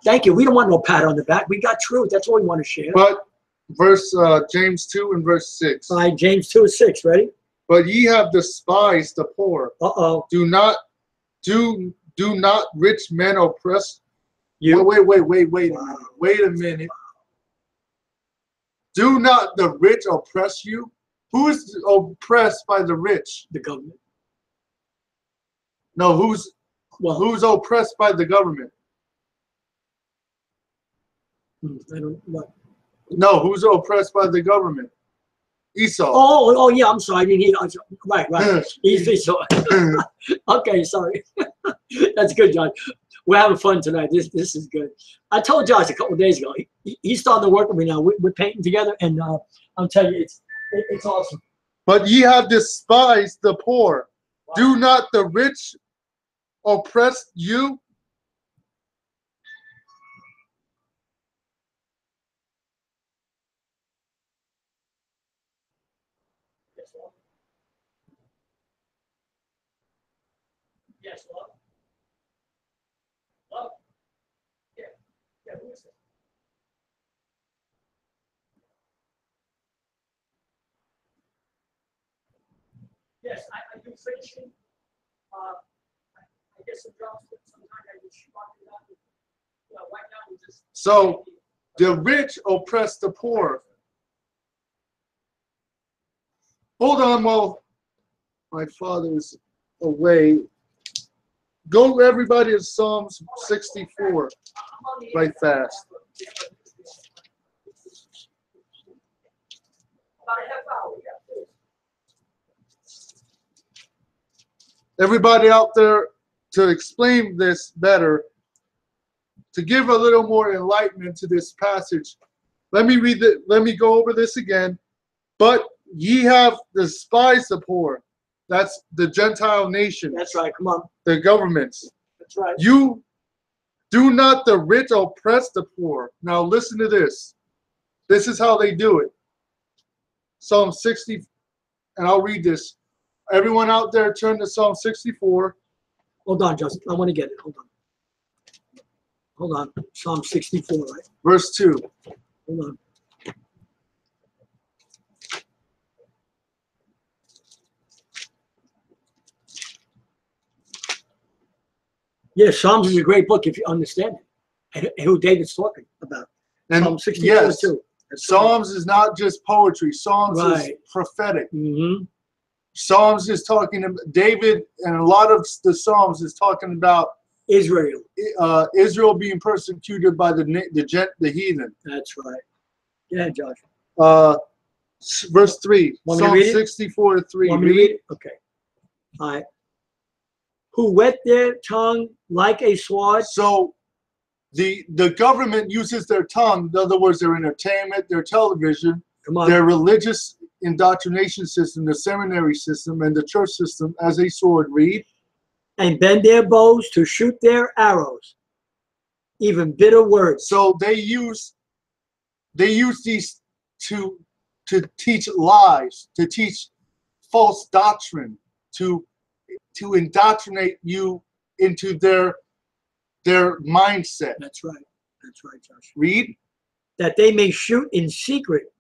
Thank you. We don't want no pat on the back. We got truth. That's what we want to share." But James 2 and verse 6. All right, James 2:6. Ready? But ye have despised the poor. Do not rich men oppress you? Wait a minute. Do not the rich oppress you? Who is oppressed by the rich? The government. No, who's oppressed by the government? I don't know. No, who's oppressed by the government? Esau. Oh, yeah, I'm sorry. I didn't hear. Right. Esau. Okay, sorry. That's good, John. We're having fun tonight. This is good. I told Josh a couple of days ago. He's starting to work with me now. We're painting together, and I'm telling you, it's awesome. But ye have despised the poor. Wow. Do not the rich oppress you? Yes, Lord. Yes, I do finishing. I get some jobs, but sometimes I just walk it out. You know, right now we just. So the rich oppress the poor. Hold on while my father is away. Go everybody to Psalms 64 right fast. About a half hour, yeah. Everybody out there, to explain this better, to give a little more enlightenment to this passage, let me read it. Let me go over this again. But ye have despised the poor. That's the Gentile nations. That's right. Come on. The governments. That's right. You do not the rich oppress the poor. Now listen to this. This is how they do it. Psalm 60, and I'll read this. Everyone out there, turn to Psalm 64. Hold on, Justin. I want to get it. Hold on. Hold on. Psalm 64, right? Verse 2. Hold on. Yeah, Psalms is a great book if you understand it. And who David's talking about. And Psalm 64 yes, too. That's Psalms is not just poetry. Psalms is Right. prophetic. Mm-hmm. Psalms is talking about David, and a lot of the Psalms is talking about Israel. Israel being persecuted by the heathen. That's right. Yeah, Josh. Verse 3. Want me to Psalm read it? 64 to 3. Want me to read it? Okay. All right. Who wet their tongue like a sword. So the government uses their tongue, in other words, their entertainment, their television, Come on. their religious indoctrination system, the seminary system, and the church system as a sword. Read. And bend their bows to shoot their arrows. Even bitter words. So they use these to teach lies, to teach false doctrine, to indoctrinate you into their mindset. That's right. That's right, Josh. Read. That they may shoot in secret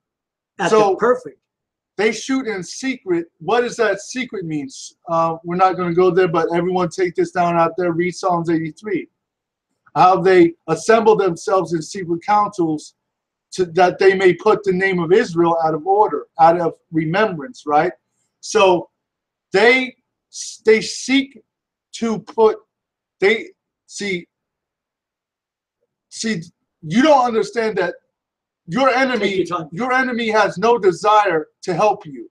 at So- the perfect. They shoot in secret. What does that secret mean? We're not going to go there, but everyone take this down out there. Read Psalms 83. How they assemble themselves in secret councils that they may put the name of Israel out of order, out of remembrance, right? So they seek to put, see, you don't understand that your Take your time. enemy has no desire to help you.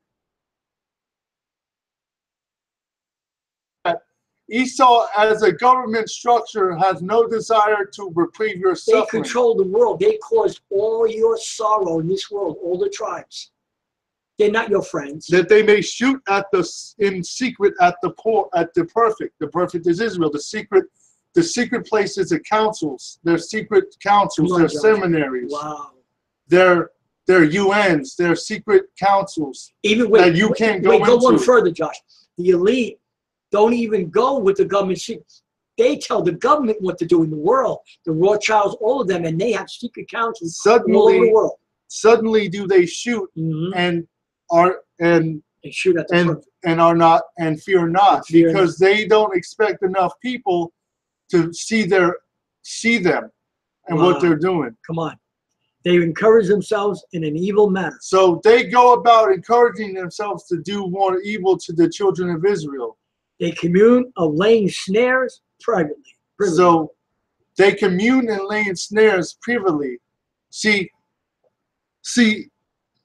Esau, as a government structure, has no desire to reprieve your They suffering. control the world. They caused all your sorrow in this world, all the tribes. They're not your friends. That they may shoot in secret at the poor, at the perfect. The perfect is Israel. The secret places, the councils, their secret councils, Come on, their Josh. seminaries, Wow. their UNs, their secret councils. Even wait, that you can't go wait, go one into. further, Josh. The elite don't even go with the government secrets. They tell the government what to do in the world. The Rothschilds, all of them, and they have secret councils all over the world. Suddenly do they shoot Mm-hmm. and They shoot at the perfect. and are not and fear not, Fear because they don't expect enough people to see them and what Wow. they're doing. Come on. They encourage themselves in an evil manner. So they go about encouraging themselves to do more evil to the children of Israel. They commune of laying snares privately. So they commune and laying snares privily. See,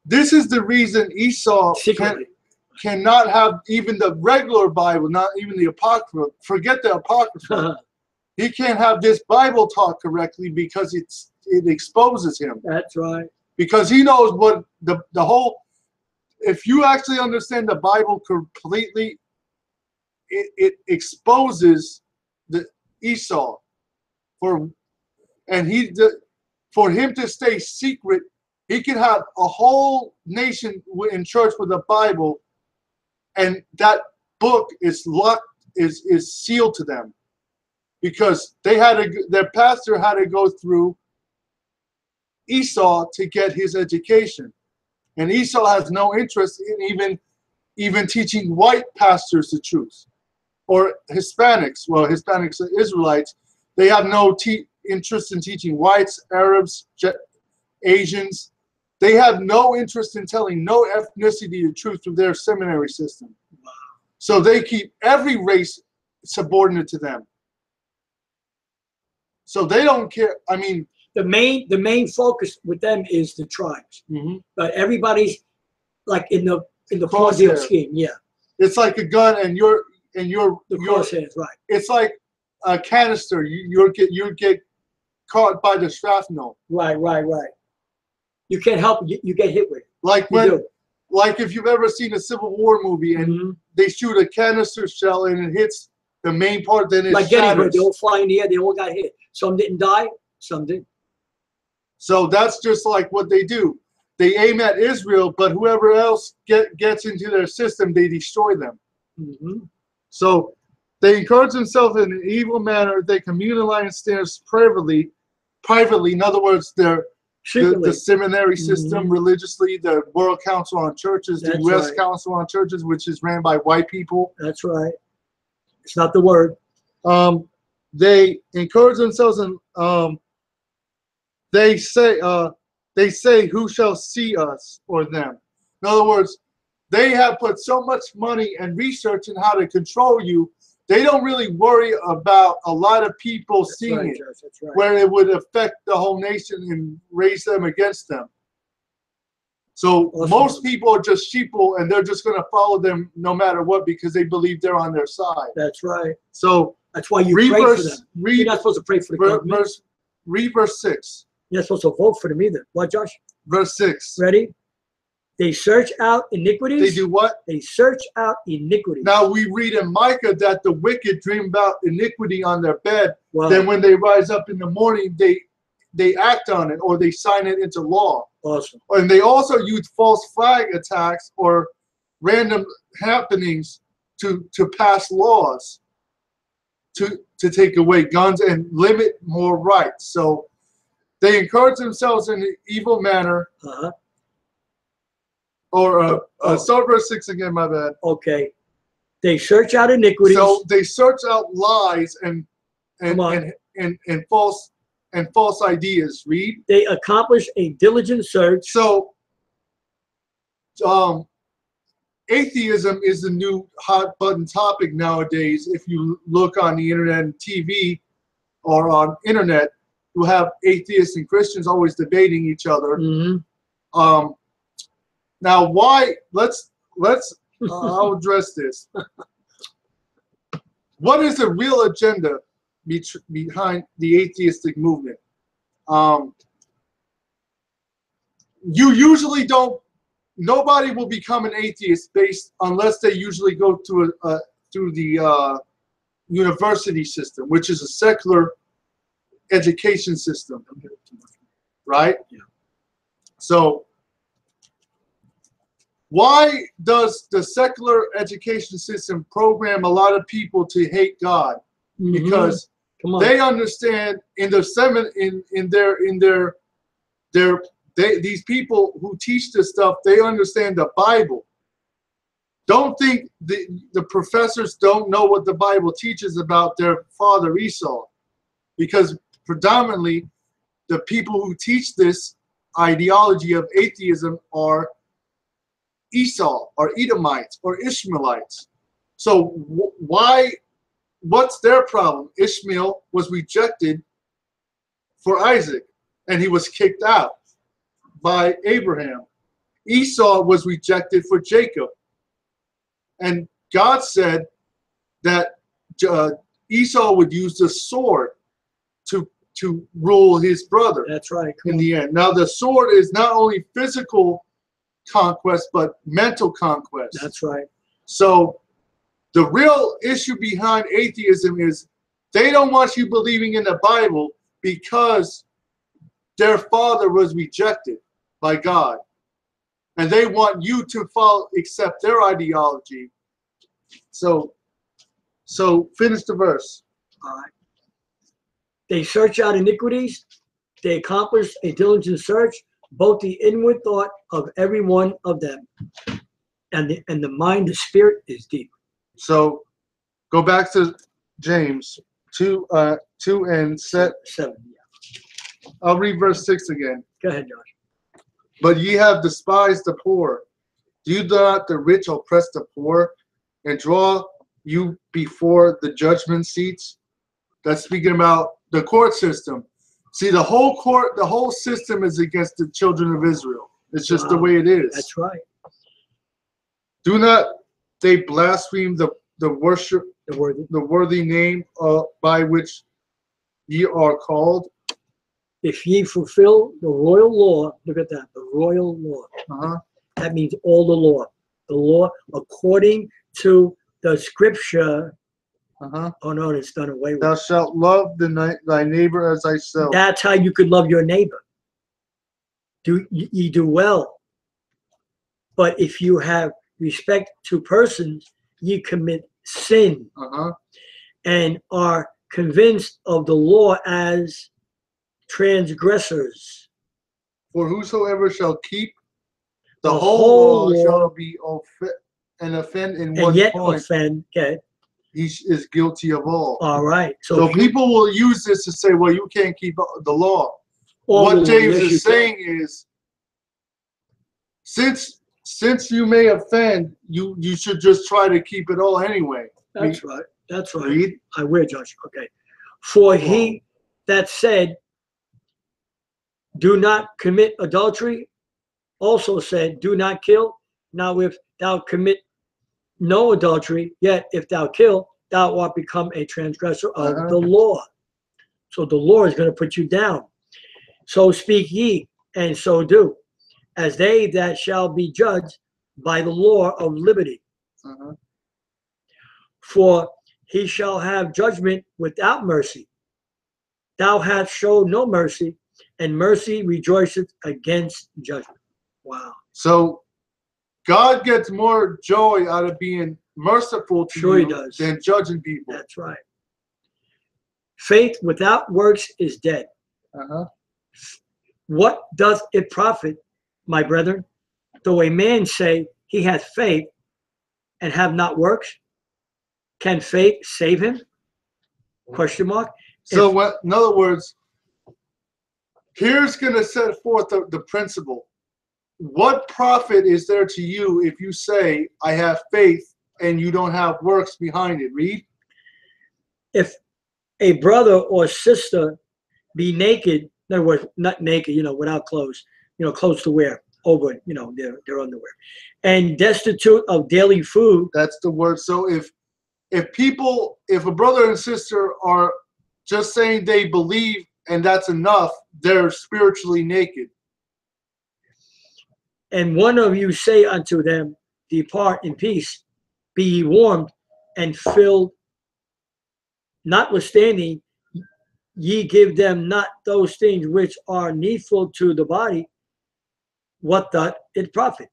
this is the reason Esau cannot have even the regular Bible, not even the Apocrypha. Forget the Apocrypha. He can't have this Bible taught correctly because it exposes him. That's right. Because he knows what the whole, if you actually understand the Bible completely, it exposes the Esau for him to stay secret. He can have a whole nation in church with a Bible, and that book is locked, is sealed to them, because their pastor had to go through Esau to get his education, and Esau has no interest in even even teaching white pastors the truth. Or Hispanics, well, Hispanics are Israelites, they have no interest in teaching whites, Arabs, Asians. They have no interest in telling no ethnicity the truth through their seminary system. So they keep every race subordinate to them. So they don't care. I mean, the main focus with them is the tribes. But everybody's like in the crosshair scheme. Yeah, it's like a gun, and you're the crosshairs, right? It's like a canister. You get caught by the shrapnel. Right. You can't help it. You get hit with it. Like if you've ever seen a Civil War movie and they shoot a canister shell and it hits the main part, then it like shatters. They all fly in the air. They all got hit. Some didn't die. Some did. So that's just like what they do. They aim at Israel, but whoever else gets into their system, they destroy them. So they encourage themselves in an evil manner. They communalize standards privately. In other words, the seminary system religiously, the World Council on Churches, the U.S. Council on Churches, which is ran by white people. That's right. It's not the word. They encourage themselves in. They say, who shall see us or them? In other words, they have put so much money and research in how to control you. They don't really worry about a lot of people seeing it, where it would affect the whole nation and raise them against them. So most people are just sheeple, and they're just going to follow them no matter what because they believe they're on their side. That's right. So that's why you pray for them. You're not supposed to pray for the government. Read verse 6. You're not supposed to vote for them either. What, Josh? Verse 6. Ready? They search out iniquities. They do what? They search out iniquities. Now we read in Micah that the wicked dream about iniquity on their bed. Wow. Then when they rise up in the morning, they act on it, or they sign it into law. Awesome. And they also use false flag attacks or random happenings to pass laws to take away guns and limit more rights. So they encourage themselves in an evil manner. Or start verse 6 again, my bad. Okay. They search out iniquities. So they search out lies and false ideas. Read. They accomplish a diligent search. So atheism is the new hot button topic nowadays. If you look on the internet and TV or on internet, you have atheists and Christians always debating each other. Now, why? Let's. I'll address this. What is the real agenda behind the atheistic movement? You usually don't. Nobody will become an atheist unless they usually go through the university system, which is a secular education system, right? Yeah. So why does the secular education system program a lot of people to hate God? Because they understand these people who teach this stuff, they understand the Bible. Don't think the professors don't know what the Bible teaches about their father Esau, because predominantly the people who teach this ideology of atheism are Esau or Edomites or Ishmaelites. So what's their problem? Ishmael was rejected for Isaac, and he was kicked out by Abraham. Esau was rejected for Jacob, and God said that Esau would use the sword to rule his brother. That's right. In the end. Now the sword is not only physical conquest, but mental conquest. That's right. So the real issue behind atheism is they don't want you believing in the Bible because their father was rejected by God, and they want you to accept their ideology. So finish the verse. All right. They search out iniquities. They accomplish a diligent search, both the inward thought of every one of them. And the mind, the spirit is deep. So go back to James 2 and 7. Yeah. I'll read verse 6 again. Go ahead, Josh. But ye have despised the poor. Do not the rich oppress the poor and draw you before the judgment seats? That's speaking about the court system. See, the whole system is against the children of Israel. It's just the way it is. That's right. Do not they blaspheme the worthy name by which ye are called? If ye fulfill the royal law, look at that, the royal law. That means all the law. The law according to the scripture. Oh no, it's done away with. Thou shalt love thy neighbor as thyself. That's how you could love your neighbor. You do well. But if you have respect to persons, ye commit sin and are convinced of the law as transgressors. For whosoever shall keep the whole law shall be and offend in one point. Okay. He is guilty of all. All right. So people will use this to say, well, you can't keep the law. What James is saying is, since you may offend, you should just try to keep it all anyway. That's right. That's right. Read. I will, Josh. Okay. For he that said, do not commit adultery, also said, do not kill. Now if thou commit no adultery, yet if thou kill, thou art become a transgressor of the law. So the law is going to put you down. So speak ye, and so do, as they that shall be judged by the law of liberty. For he shall have judgment without mercy. Thou hast showed no mercy, and mercy rejoiceth against judgment. Wow. So God gets more joy out of being merciful to you than judging people. That's right. Faith without works is dead. What doth it profit, my brethren, though a man say he hath faith and have not works? Can faith save him? Question mark. So in other words, here's going to set forth the principle. What profit is there to you if you say, I have faith, and you don't have works behind it? Read. If a brother or sister be naked, in other words, not naked, without clothes, clothes to wear over, their underwear, and destitute of daily food. That's the word. So if a brother and sister are just saying they believe and that's enough, they're spiritually naked. And one of you say unto them, depart in peace, be ye warmed and filled, notwithstanding ye give them not those things which are needful to the body, what doth it profit?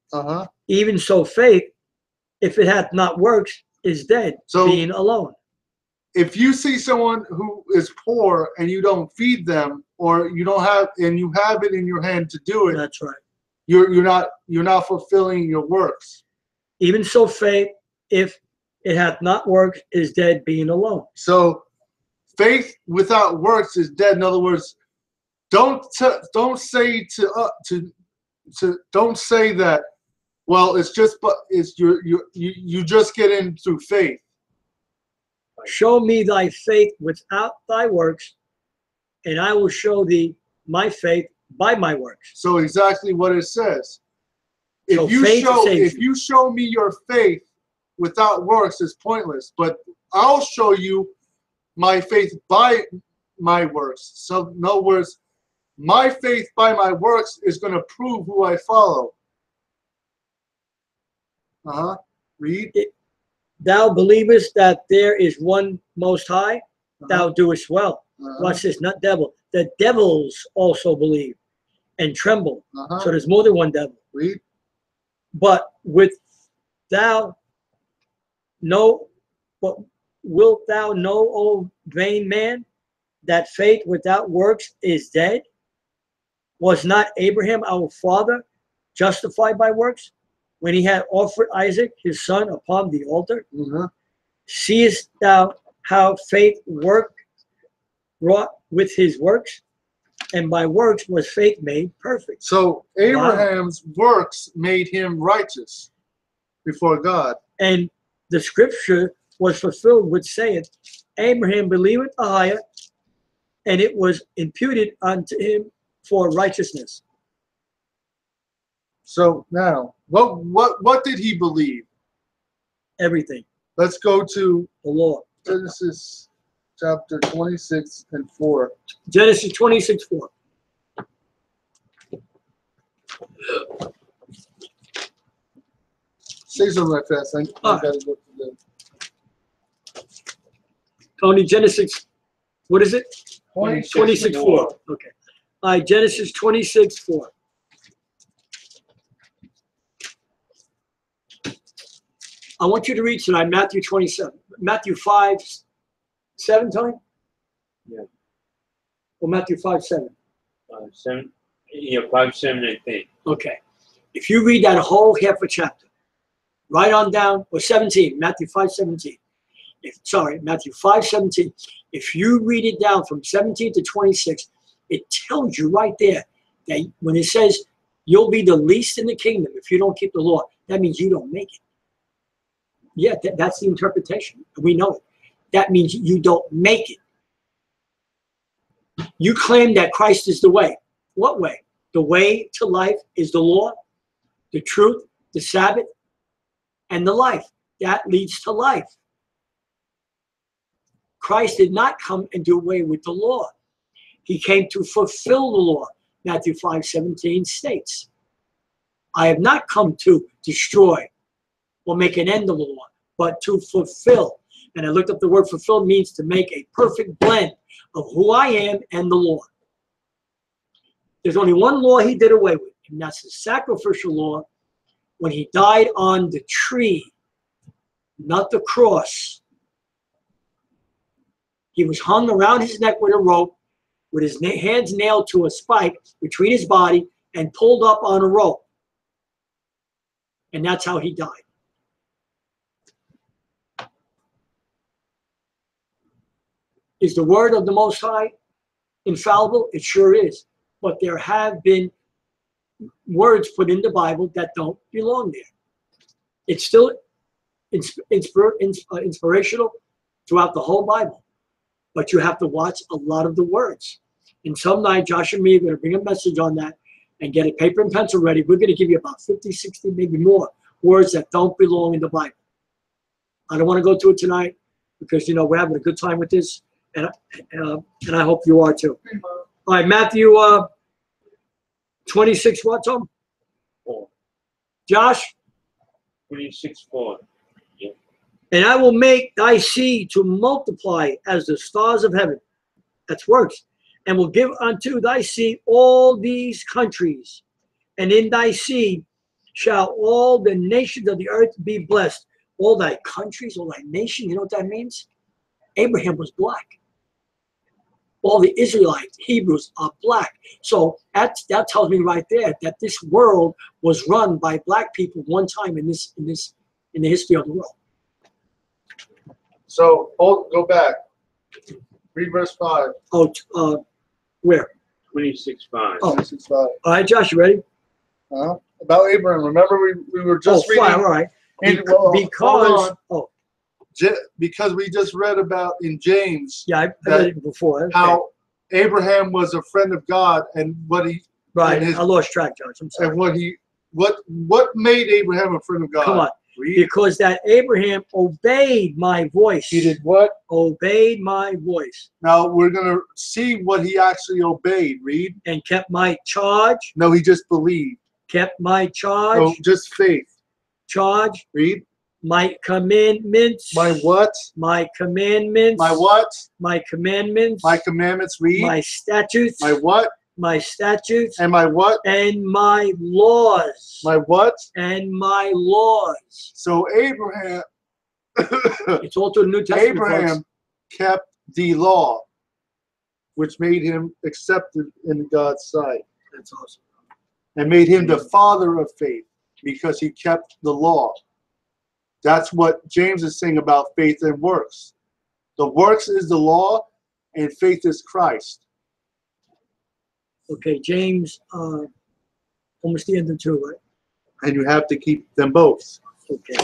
Even so faith, if it hath not works, is dead, being alone. If you see someone who is poor and you don't feed them, or you don't have, and you have it in your hand to do it, that's right. You're not fulfilling your works. Even so faith, if it hath not worked, is dead, being alone. So faith without works is dead. In other words, don't say don't say that, well, it's just, but it's you just get in through faith. Show me thy faith without thy works, and I will show thee my faith by my works. So exactly what it says. If you show me your faith without works, it's pointless. But I'll show you my faith by my works. So in other words, my faith by my works is going to prove who I follow. Read. Thou believest that there is one Most High, thou doest well. Watch this, not devil. The devils also believe and tremble. So there's more than one devil. Read. But wilt thou know, O vain man, that faith without works is dead? Was not Abraham our father justified by works when he had offered Isaac, his son, upon the altar? Mm-hmm. Seest thou how faith wrought with his works? And by works was faith made perfect. So Abraham's works made him righteous before God. And the scripture was fulfilled, which saith, Abraham believed Ahayah, and it was imputed unto him for righteousness. So now, what did he believe? Everything. Let's go to The law. Genesis chapter 26 and 4. Genesis 26:4. Say something like that. I gotta go to the Tony, Genesis, what is it? 26:4. 26:4. Okay. All right, Genesis 26:4. I want you to read tonight Matthew 27. Matthew 5:7, Tony? Yeah. Or Matthew 5:7. 7. Yeah, 5:7, I think. Okay. If you read that whole half a chapter, right on down, or 17, Matthew 5:17. Matthew 5:17. If you read it down from 17 to 26, it tells you right there that when it says you'll be the least in the kingdom if you don't keep the law, that means you don't make it. Yeah, that's the interpretation. We know it. That means you don't make it. You claim that Christ is the way. What way? The way to life is the law, the truth, the Sabbath, and the life. That leads to life. Christ did not come and do away with the law. He came to fulfill the law. Matthew 5:17 states, I have not come to destroy or make an end of the law, but to fulfill. And I looked up the word fulfill means to make a perfect blend of who I am and the law. There's only one law he did away with, and that's the sacrificial law when he died on the tree, not the cross. He was hung around his neck with a rope, with his hands nailed to a spike between his body and pulled up on a rope. And that's how he died. Is the word of the Most High infallible? It sure is. But there have been words put in the Bible that don't belong there. It's still inspirational throughout the whole Bible. But you have to watch a lot of the words. And some night, Josh and me are going to bring a message on that and get a paper and pencil ready. We're going to give you about 50, 60, maybe more words that don't belong in the Bible. I don't want to go through it tonight because, we're having a good time with this. And I hope you are too. All right, Matthew 26, what, Tom? 4. Josh? 26:4. Yeah. And I will make thy seed to multiply as the stars of heaven. That's works. And will give unto thy seed all these countries. And in thy seed shall all the nations of the earth be blessed. All thy countries, all thy nations, you know what that means? Abraham was black. All the Israelites, Hebrews, are black. So that tells me right there that this world was run by black people one time in the history of the world. So go back. Read verse 5. Where? 26:5. Oh. 26:5. All right, Josh, you ready? About Abraham. Remember we were just reading. Fine, all right. Because we just read about in James. Yeah, I read it before. Okay. How Abraham was a friend of God, and what he. Right, I lost track, Josh. I'm sorry. And what made Abraham a friend of God? Come on. Read. Because that Abraham obeyed my voice. He did what? Obeyed my voice. Now we're going to see what he actually obeyed. Read. And kept my charge. No, he just believed. Kept my charge. No, just faith. Charge. Read. My commandments. My what? My commandments. My what? My commandments. My commandments. Read. My statutes. My what? My statutes. And my what? And my laws. My what? And my laws. So Abraham. It's all to the New Testament. Abraham folks. kept the law, which made him accepted in God's sight. That's awesome. And made him the father of faith. because he kept the law. That's what James is saying about faith and works. The works is the law, and faith is Christ. Okay, James, almost the end of 2, right? And you have to keep them both. Okay.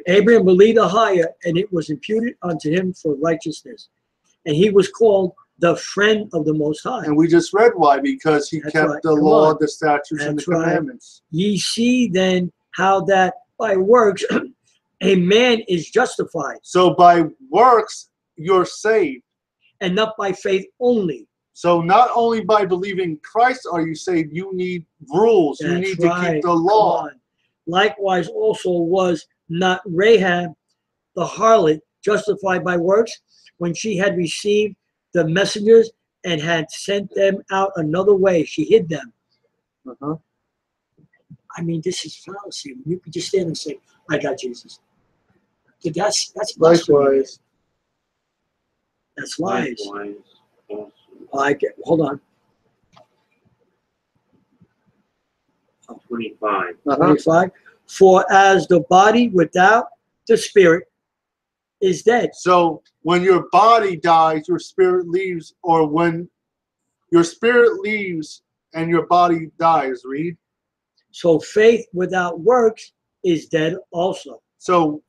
Abraham believed Ahayah, and it was imputed unto him for righteousness. And he was called the friend of the Most High. And we just read why, because he That's kept right. the Come law, on. the statutes, and the That's right. commandments. Ye see then how that by works a man is justified, So by works, you're saved. and not by faith only. So not only by believing Christ are you saved, you need rules. You That's need right. to keep the Come law. on. Likewise also was not Rahab the harlot justified by works when she had received the messengers and had sent them out another way. She hid them. Uh-huh. I mean, this is fallacy. You could just stand and say, I got Jesus. But that's Likewise. That's lies. Likewise. Hold on. 25. 25. For as the body without the spirit is dead. So when your body dies, your spirit leaves, or when your spirit leaves and your body dies, read. So faith without works is dead also. So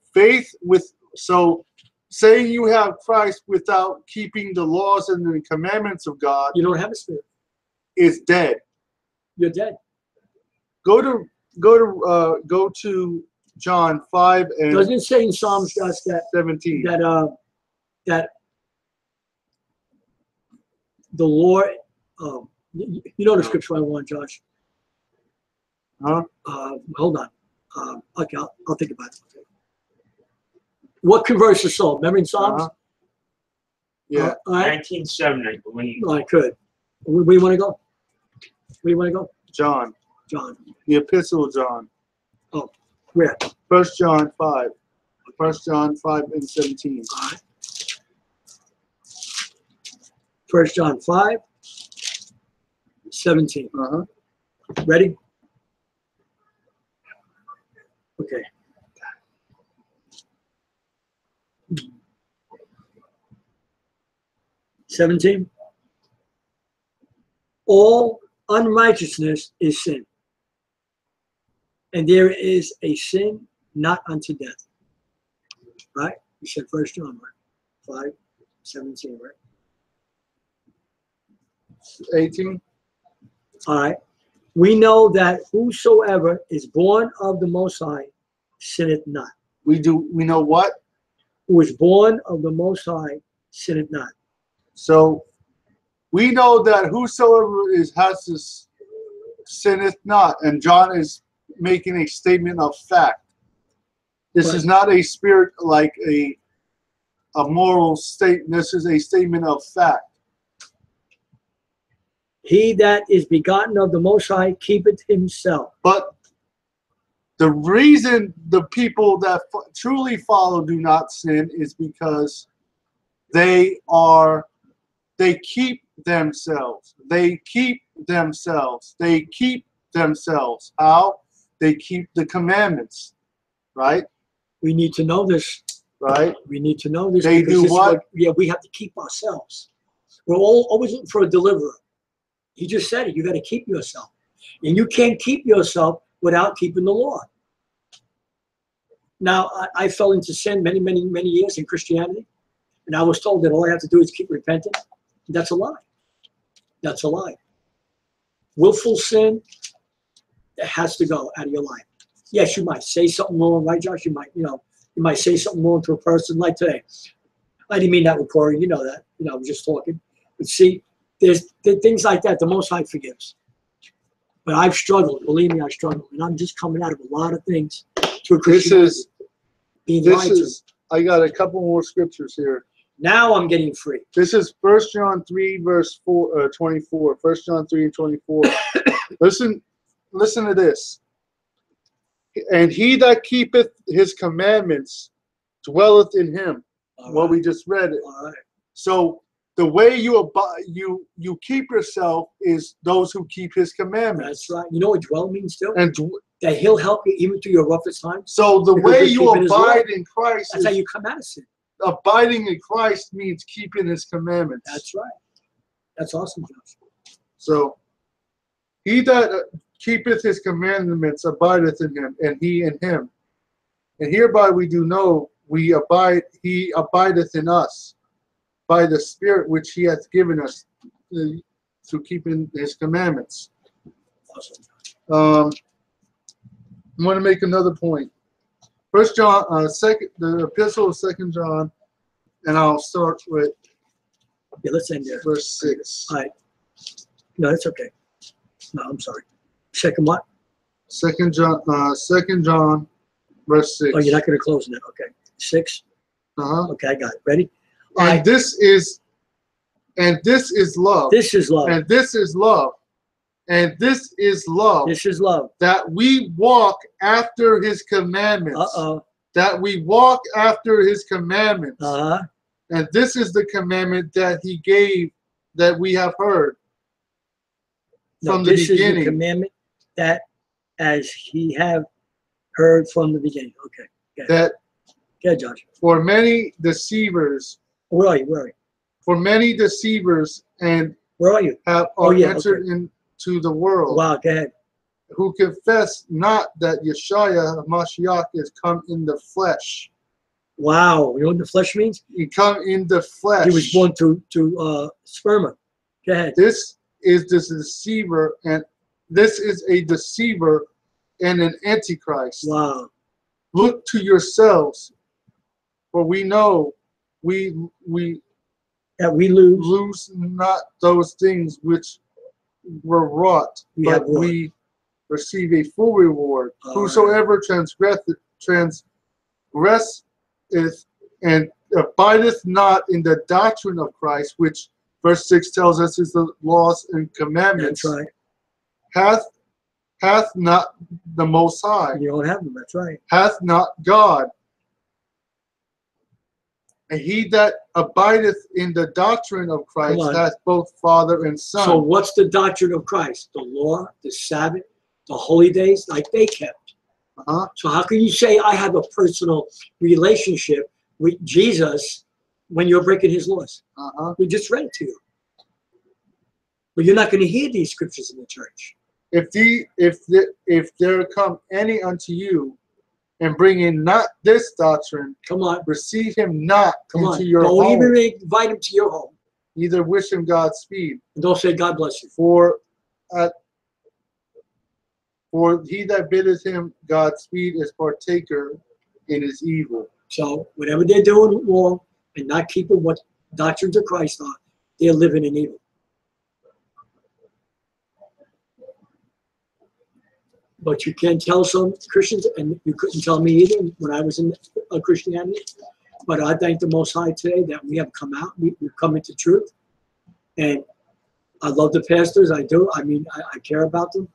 saying you have Christ without keeping the laws and the commandments of God You don't have a spirit. is dead. You're dead. Go to John 5 and Doesn't it say in Psalms just that 17. that the Lord, you know the scripture I want, Josh. Huh? Hold on. Okay, I'll think about it. What converts the soul? Remember in Psalms? Yeah. All right. 1970. When you I could. Where you want to go? Where you want to go? John. John. The Epistle of John. Where? 1 John 5. 1 John 5 and 17. All right. 1 John 5, 17. Uh-huh. Ready? Okay. (17) All unrighteousness is sin, and there is a sin not unto death. Right? You said 1 John, right? 5, 17, right? 18. All right. We know that whosoever is born of the Most High sinneth not. We know what? Who is born of the Most High sinneth not. So we know that whosoever has this sinneth not, and John is making a statement of fact. This Right. is not a spirit like a moral statement. This is a statement of fact. He that is begotten of the Most High keepeth himself. But the reason the people that truly follow do not sin is because they keep themselves. They keep themselves. They keep themselves. How? They keep the commandments. Right? We need to know this. Right? We need to know this. They because do this is what? we have to keep ourselves. We're always looking for a deliverer. He just said it. You got to keep yourself. And you can't keep yourself without keeping the law. Now, I fell into sin many, many, many years in Christianity. And I was told that all I have to do is keep repenting. That's a lie. That's a lie. Willful sin, it has to go out of your life. Yes, you might say something wrong, right, Josh? You might say something wrong to a person like today. I didn't mean that with Corey. You know that. I was just talking. But see, there's things like that. The Most High forgives. But I've struggled. Believe me, I struggled. And I'm just coming out of a lot of things. I got a couple more scriptures here. Now I'm getting free. This is 1 John 3 verse 24. 1 John 3 and 24. Listen to this. And he that keepeth his commandments dwelleth in him. All What right. we just read. All right. So the way you keep yourself is those who keep his commandments. That's right. You know what dwell means too? And that He'll help you even through your roughest times. So the Because way you're you keeping His abide law. in Christ That's how is you come out of sin. abiding in Christ means keeping His commandments. That's right. That's awesome, Josh. So he that keepeth His commandments abideth in Him, and He in him. And hereby we do know we abide, He abideth in us by the Spirit which He hath given us through keeping His commandments. Awesome. I want to make another point. First John, the epistle of 2 John, and I'll start with Yeah, let's end there. verse 6. All right. No, that's okay. No, I'm sorry. Second what? 2 John, verse 6. Oh, you're not going to close that. Okay. 6. Uh-huh. Okay, I got it. Ready? All And right. this is love. This is love. And this is love. And this is love. This is love. That we walk after His commandments. Uh-oh. That we walk after His commandments. Uh-huh. And this is the commandment that He gave, that we have heard from the this beginning. is the commandment that as He have heard from the beginning. Okay. That Yeah, Josh. for many deceivers, Where are you? Where are you? for many deceivers and Where are you? are yeah, entered into the world, Wow, go ahead. who confess not that Yashayah Mashiach is come in the flesh. Wow. You know what the flesh means? He come in the flesh. He was born to sperma. Go ahead. This is the deceiver, and this is a deceiver and an antichrist. Wow. Look to yourselves, for we know we That we lose. lose not those things which were wrought, We have but wrought. we receive a full reward. All Whosoever transgresseth and abideth not in the doctrine of Christ, which verse 6 tells us is the laws and commandments, That's right. hath not the Most High, You don't have them. That's right. hath not God. And he that abideth in the doctrine of Christ Come on. hath both Father and Son. So what's the doctrine of Christ? The law, the Sabbath, the holy days, like they kept. Uh-huh. So how can you say I have a personal relationship with Jesus when you're breaking His laws? Uh-huh. We just read it to you. But you're not going to hear these scriptures in the church. If there come any unto you and bring in not this doctrine, Come on. receive him not Come into on. your Don't home, even invite him to your home. neither wish him Godspeed. And don't say God bless you. For he that biddeth him Godspeed is partaker in his evil. So whatever they're doing wrong and not keeping what doctrines of Christ are, they're living in evil. But you can tell some Christians, and you couldn't tell me either when I was in Christianity. But I thank the Most High today that we have come out, we've come into truth. And I love the pastors, I do. I mean, I care about them.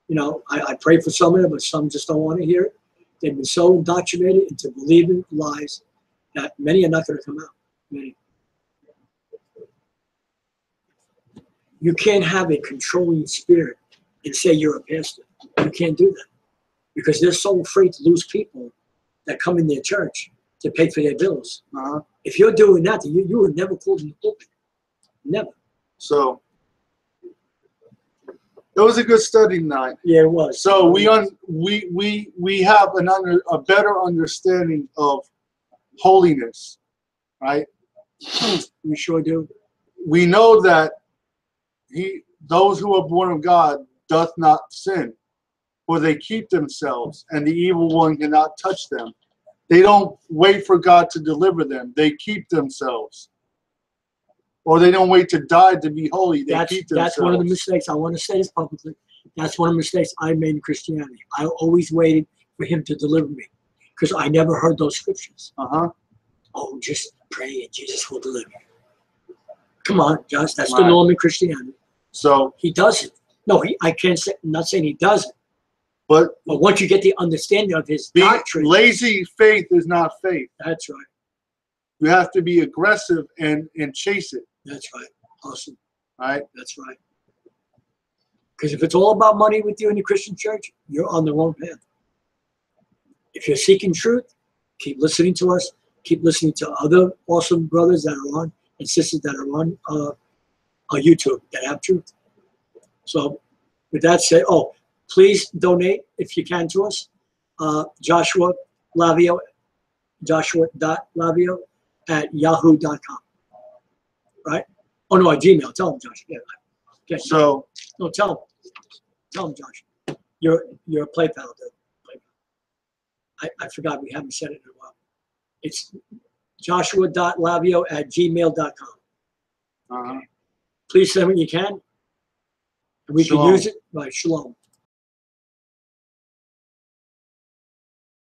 You know, I pray for some of them, but some just don't want to hear it. They've been so indoctrinated into believing lies that many are not going to come out. Many. You can't have a controlling spirit and say you're a pastor. You can't do that because they're so afraid to lose people that come in their church to pay for their bills. Uh-huh. If you're doing that, you would never call them the pulpit. Never. So it was a good study night. Yeah, it was. So we have a better understanding of holiness, right? We sure do. We know that those who are born of God doth not sin, for they keep themselves, and the evil one cannot touch them. They don't wait for God to deliver them. They keep themselves. Or they don't wait to die to be holy. They keep themselves. That's one of the mistakes. I want to say this publicly. That's one of the mistakes I made in Christianity. I always waited for him to deliver me because I never heard those scriptures. Uh-huh. Oh, just pray and Jesus will deliver you. Come on, Josh. That's the Right. norm in Christianity. So, He doesn't. No, I can't say. I'm not saying he doesn't. but But once you get the understanding of his doctrine, lazy faith is not faith. that's right. You have to be aggressive and chase it, That's right. Awesome. right? That's right. Because if it's all about money with you in the Christian church, you're on the wrong path. If you're seeking truth, keep listening to us. Keep listening to other awesome brothers that are on and sisters that are on YouTube that have truth. So with that said, oh, please donate if you can to us. Joshua.lavio at yahoo.com. Right? Oh, no, at Gmail. Tell them, Josh. Yeah. Okay. So, No, tell them, Josh. You're a PayPal, dude. I forgot we haven't said it in a while. It's joshua.lavio at gmail.com. uh-huh. Please send what you can. And we can Shalom. use it. Right, shalom.